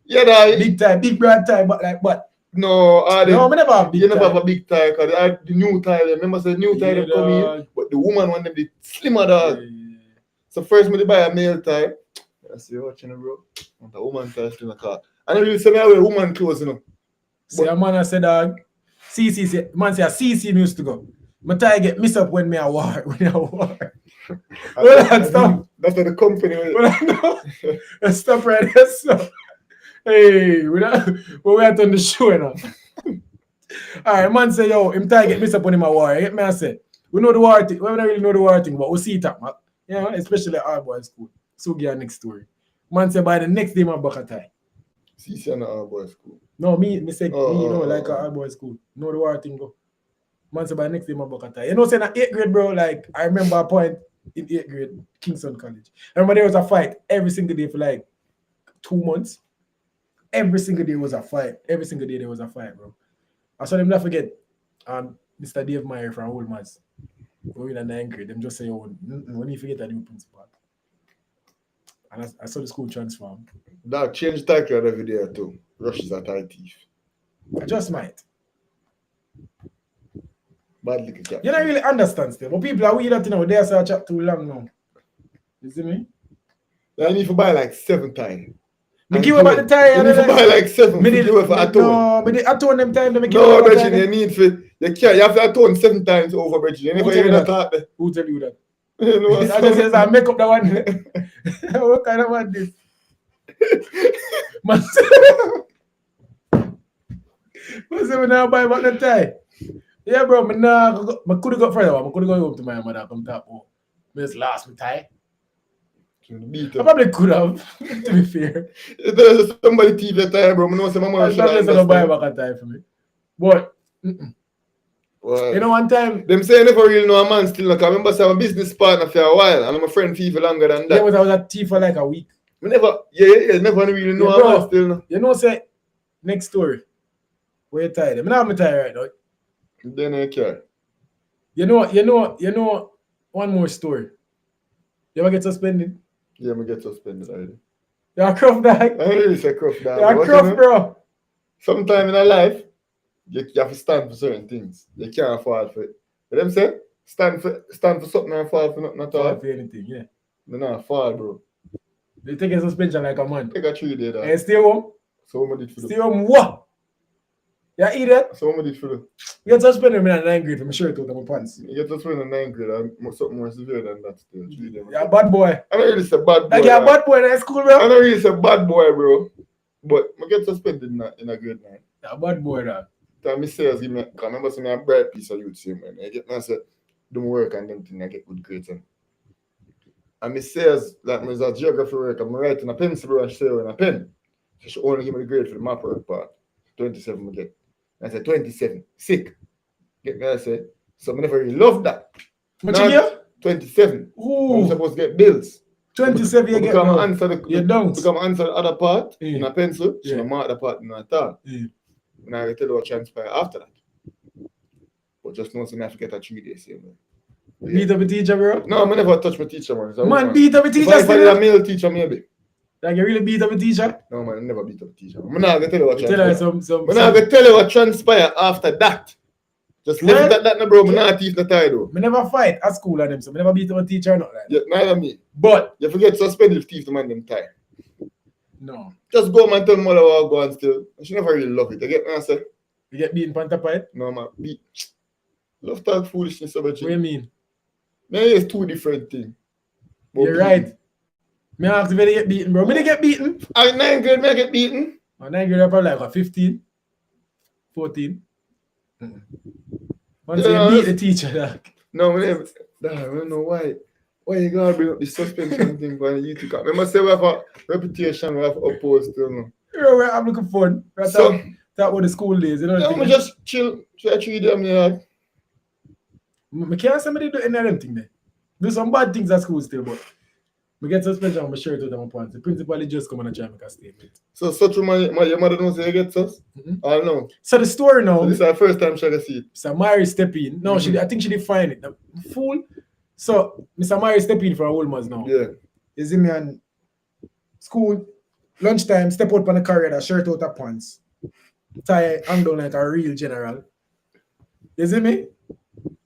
Speaker 1: Yeah, that.
Speaker 2: Big tie, big broad tie, but like what?
Speaker 1: No, I never have big tie. You never have a big tie because the new tie. Remember, the new tie come in, but the woman want them the slimmer dog. So first, me buy a male tie. I see you watching, bro. Want a woman tie still in the car. I don't really say me I wear woman clothes, you know.
Speaker 2: See, a man I said, dog. CC, man say, CC used to go. My tie get messed up when me a war. Well, stop.
Speaker 1: That's what the company.
Speaker 2: Well, stop right there, so. Hey, we at on the show now. Alright, man say, yo, him tie get messed up when him a war. You get me I say, we know the war thing. We don't really know the war thing, but we see it up, man. You know, especially at our boys' school. So get our next story. Man say, by the next day, my buck a tie.
Speaker 1: See, you're not our boys' school.
Speaker 2: No, me said, like our boys' school. Know the war thing, go. Man say, by the next day, my buck a tie. You know, saying at 8th grade, bro, like, I remember a point in 8th grade, Kingston College. I remember there was a fight every single day for like 2 months. Every single day was a fight. Every single day there was a fight, bro. I saw them not forget. Mr. Dave Meyer from Old Mans. Going in the 9th grade. Them just say, oh, when you forget that new principal. And I saw the school transform.
Speaker 1: That change title every day too. Rush is a tight thief.
Speaker 2: I just might.
Speaker 1: Bad little cat.
Speaker 2: You don't really understand still. But people are weird that you know, they say I chat too long now. You see me?
Speaker 1: I need to buy like 7 times.
Speaker 2: Me give about the tie.
Speaker 1: You need to buy like 7. Me give for atone.
Speaker 2: No, but the atone them time.
Speaker 1: No, Bridget, you need for you have to atone 7 times over, Bridget. You never hear that.
Speaker 2: Who tell you that?
Speaker 1: You know,
Speaker 2: I just says I make up the one. What kind of one this? Man, say we now buy about the tie. Yeah, bro. I could have got further. I could have gone home to my mother. Come tap. Oh, me just lost my tie. I probably could have, to be fair.
Speaker 1: There's somebody TV time, bro. I know some mama should
Speaker 2: have buy back a time for me. But
Speaker 1: well,
Speaker 2: you know, one time
Speaker 1: them say I never really know a man still. Like, I remember I'm a business partner for a while, and I'm a friend for even longer than that.
Speaker 2: Yeah, but I was at T for like a week.
Speaker 1: I never really know a man still. No.
Speaker 2: You know, say next story. Where you tired? I'm not tired right now.
Speaker 1: Then I care.
Speaker 2: You know. One more story. You ever get suspended?
Speaker 1: Yeah, I get suspended already.
Speaker 2: You're a cruff dog.
Speaker 1: I don't really say cruff dog.
Speaker 2: You're a cruff, bro.
Speaker 1: Sometime in our life, you have to stand for certain things. You can't fall for it. But them say, stand for something and fall for nothing at all.
Speaker 2: Fall for anything, yeah.
Speaker 1: They're not fall, bro.
Speaker 2: They take a suspension like a man.
Speaker 1: Take a 3 day, dog.
Speaker 2: And stay home?
Speaker 1: So what did for
Speaker 2: Stay home what? You idiot?
Speaker 1: So what did for them?
Speaker 2: You get suspended in 9th grade from my shirt out of my pants.
Speaker 1: You get suspended in 9th grade. I'm something more severe than that still.
Speaker 2: You're a bad boy.
Speaker 1: I don't really say bad boy.
Speaker 2: Like you're a bad boy in high school, bro?
Speaker 1: I don't really say bad boy, bro. But I get suspended in a grade 9.
Speaker 2: You're a bad boy, dog.
Speaker 1: Time me say, give me, I remember saying a bright piece of youth, see, man. I get me say, do my work and them thing, I get good grades. And me says, like, me a geography work, I'm writing a pencil, bro, and she say, in a pen. So she only give me the grade for the map work part. 27 I get. I said 27. Sick. Get me, I said. So I never really loved that.
Speaker 2: What you get?
Speaker 1: 27.
Speaker 2: Ooh.
Speaker 1: I'm supposed to get bills.
Speaker 2: 27 you get.
Speaker 1: Become answer the other part
Speaker 2: in
Speaker 1: a pencil. She mark the part in a tab. And I will tell you what transpire after that. But just know I have to get a 3 days.
Speaker 2: Beat up a teacher, bro?
Speaker 1: No, I never touch my teacher, man.
Speaker 2: Man, beat up a teacher.
Speaker 1: If I a male teacher, maybe.
Speaker 2: Like you really beat up a teacher?
Speaker 1: No, man, I never beat up a teacher. I'm not going to tell you what transpire.
Speaker 2: I'm
Speaker 1: not going to tell you what transpire after that. Just leave that, bro. I'm not teach the tie, though.
Speaker 2: I never fight at school and them, so I never beat up a teacher or not like that.
Speaker 1: Yeah, neither me.
Speaker 2: But
Speaker 1: you forget suspended if thief the man them tie.
Speaker 2: No.
Speaker 1: Just go and tell mother what I go and still. She never really love it. You get me, I say?
Speaker 2: You get beaten panta pipe?
Speaker 1: No, man. Beat. Love talk foolishness about you.
Speaker 2: What do you mean?
Speaker 1: Man, it's 2 different things.
Speaker 2: You're right. Me ask if they get beaten, bro. Me they get beaten.
Speaker 1: At 9th grade, me get beaten.
Speaker 2: At 9th grade, I probably like 15, 14. Once you beat the teacher, like.
Speaker 1: No, I don't know why. Why you gotta bring up the suspension thing for the YouTube? I must say we have a reputation we have to oppose still now.
Speaker 2: I'm looking fun. That was the school days, you know.
Speaker 1: Yeah, I'm just chill. Try to treat them, yeah.
Speaker 2: I can't somebody do any of them things there. Do some bad things at school still, but I get suspension on my shirt out of my pants. The principal just come and try to make a statement.
Speaker 1: So such your mother knows you get sus? I don't know.
Speaker 2: So the story now.
Speaker 1: So this is our first time she see it.
Speaker 2: Mr. Mary step in. No, I think she did find it. Fool. So Mr. Mary step in for a whole month now.
Speaker 1: Yeah.
Speaker 2: You see me on school, lunchtime, step out on the corridor, shirt out of pants. Tie hang down like a real general. You see me?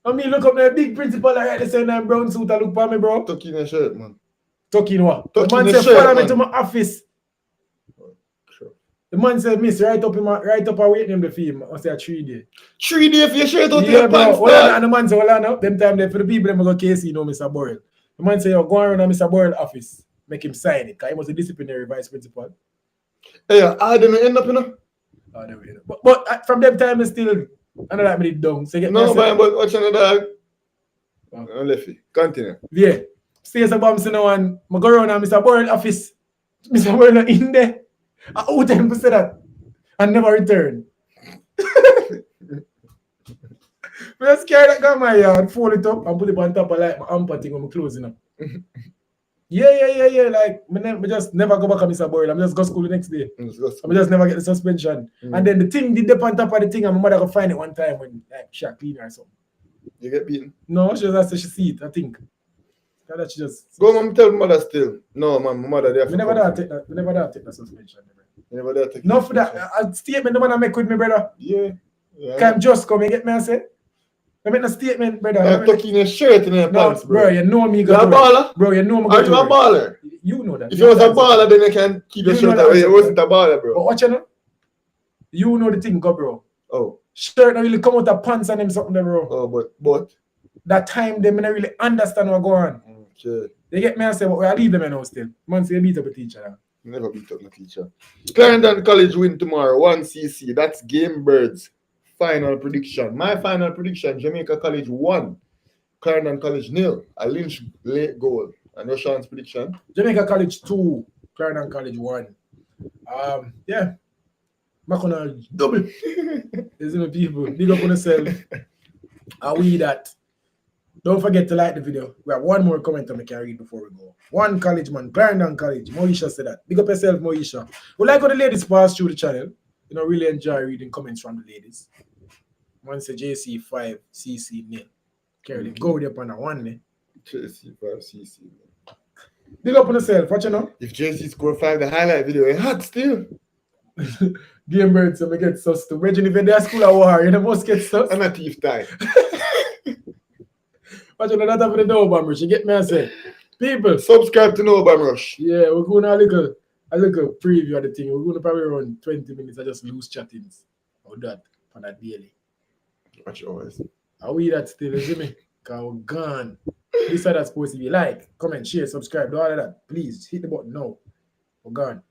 Speaker 2: I mean, look up the big principal like the same time brown suit. I look for me, bro.
Speaker 1: Tuck in your shirt, man.
Speaker 2: Tuck in what?
Speaker 1: Tuck
Speaker 2: the man
Speaker 1: in
Speaker 2: said,
Speaker 1: shirt,
Speaker 2: follow
Speaker 1: man.
Speaker 2: me to my office.
Speaker 1: Sure.
Speaker 2: The man said, miss, right up and waiting him the film. I say a 3 day.
Speaker 1: 3 days for your shirt out of
Speaker 2: Yeah,
Speaker 1: your
Speaker 2: bro.
Speaker 1: pants,
Speaker 2: Hold on, and the man said, hold on, them time there for the people, them go KC, you know, Mr. Burrell. The man said, yo, go around to Mr. Burrell's office. Make him sign it, because he was a disciplinary vice principal.
Speaker 1: Hey, I didn't end up, you know?
Speaker 2: Oh, never end up. But from them time, it's still, I know that me dung. So get
Speaker 1: No, but watch on the dog. Left it. Continue.
Speaker 2: Yeah. Stay some bombs in one. I go around to Mr. Burrell's office. Mr. Burrell in there. I owe them to say that. And never return. I'm scared that guy my yard, fold it up and put it on top of like my amper thing when I'm closing up. Yeah. Like, I just never go back to Mr. Burrell. I'm just go to school the next day. I just never get the suspension. And then the thing did dip on top of the thing and my mother could find it one time when like she clean or something.
Speaker 1: You get beaten?
Speaker 2: No, she just said she see it, I think. That she just...
Speaker 1: Go and tell mother still. No, man, my mother there.
Speaker 2: We never dare take that suspension.
Speaker 1: You never dare take
Speaker 2: no, for that. A statement the man I make with me, brother.
Speaker 1: Yeah.
Speaker 2: Can't just come and get me and say. I make a statement, brother.
Speaker 1: I'm tucking your shirt in your pants, bro.
Speaker 2: You know me.
Speaker 1: You're a baller?
Speaker 2: Bro, you know me.
Speaker 1: Are you a baller?
Speaker 2: You know that.
Speaker 1: If you was a baller, then you can keep your shirt away. You wasn't a baller, bro.
Speaker 2: But watch you know. You know the thing, go, bro.
Speaker 1: Oh.
Speaker 2: Shirt not really come out of pants and them something there, bro.
Speaker 1: Oh, but.
Speaker 2: That time, they don't really understand what going on.
Speaker 1: Okay.
Speaker 2: They get me and say, well, I leave them in house still. Man say, beat up a teacher now.
Speaker 1: Never beat up a teacher. Clarendon College win tomorrow, 1cc. That's Game Birds' final prediction. My final prediction, Jamaica College 1, Clarendon College 0. A Lynch late goal. And your Sean's prediction?
Speaker 2: Jamaica College 2, Clarendon College 1. Yeah. I'm gonna double. There's no people. Big up on yourself. Are we that? Don't forget to like the video. We have one more comment I can read before we go. One college man, Clarendon College. Moisha said that. Big up yourself, Moisha. We like how the ladies pass through the channel. You know, really enjoy reading comments from the ladies. One say JC 5, CC 0. Carry go with up on that one.
Speaker 1: JC 5, CC 0.
Speaker 2: Big up on yourself. Watch you know.
Speaker 1: If JC score 5, the highlight video, it hot still.
Speaker 2: Game Birds, so we get sus to. Imagine if you're school of war, you must get sus.
Speaker 1: I'm a thief time.
Speaker 2: Watch you know that for the door, Bam You get me and say, people.
Speaker 1: Subscribe to No Bam Rush.
Speaker 2: Yeah, we're going a little preview of the thing. We're going to probably run 20 minutes of just loose chattings. Or that, for that daily.
Speaker 1: Watch your voice.
Speaker 2: Are we that still, you see me? Because we're gone. This is that's supposed to be like, comment, share, subscribe, do all of that. Please, hit the button now. We're gone.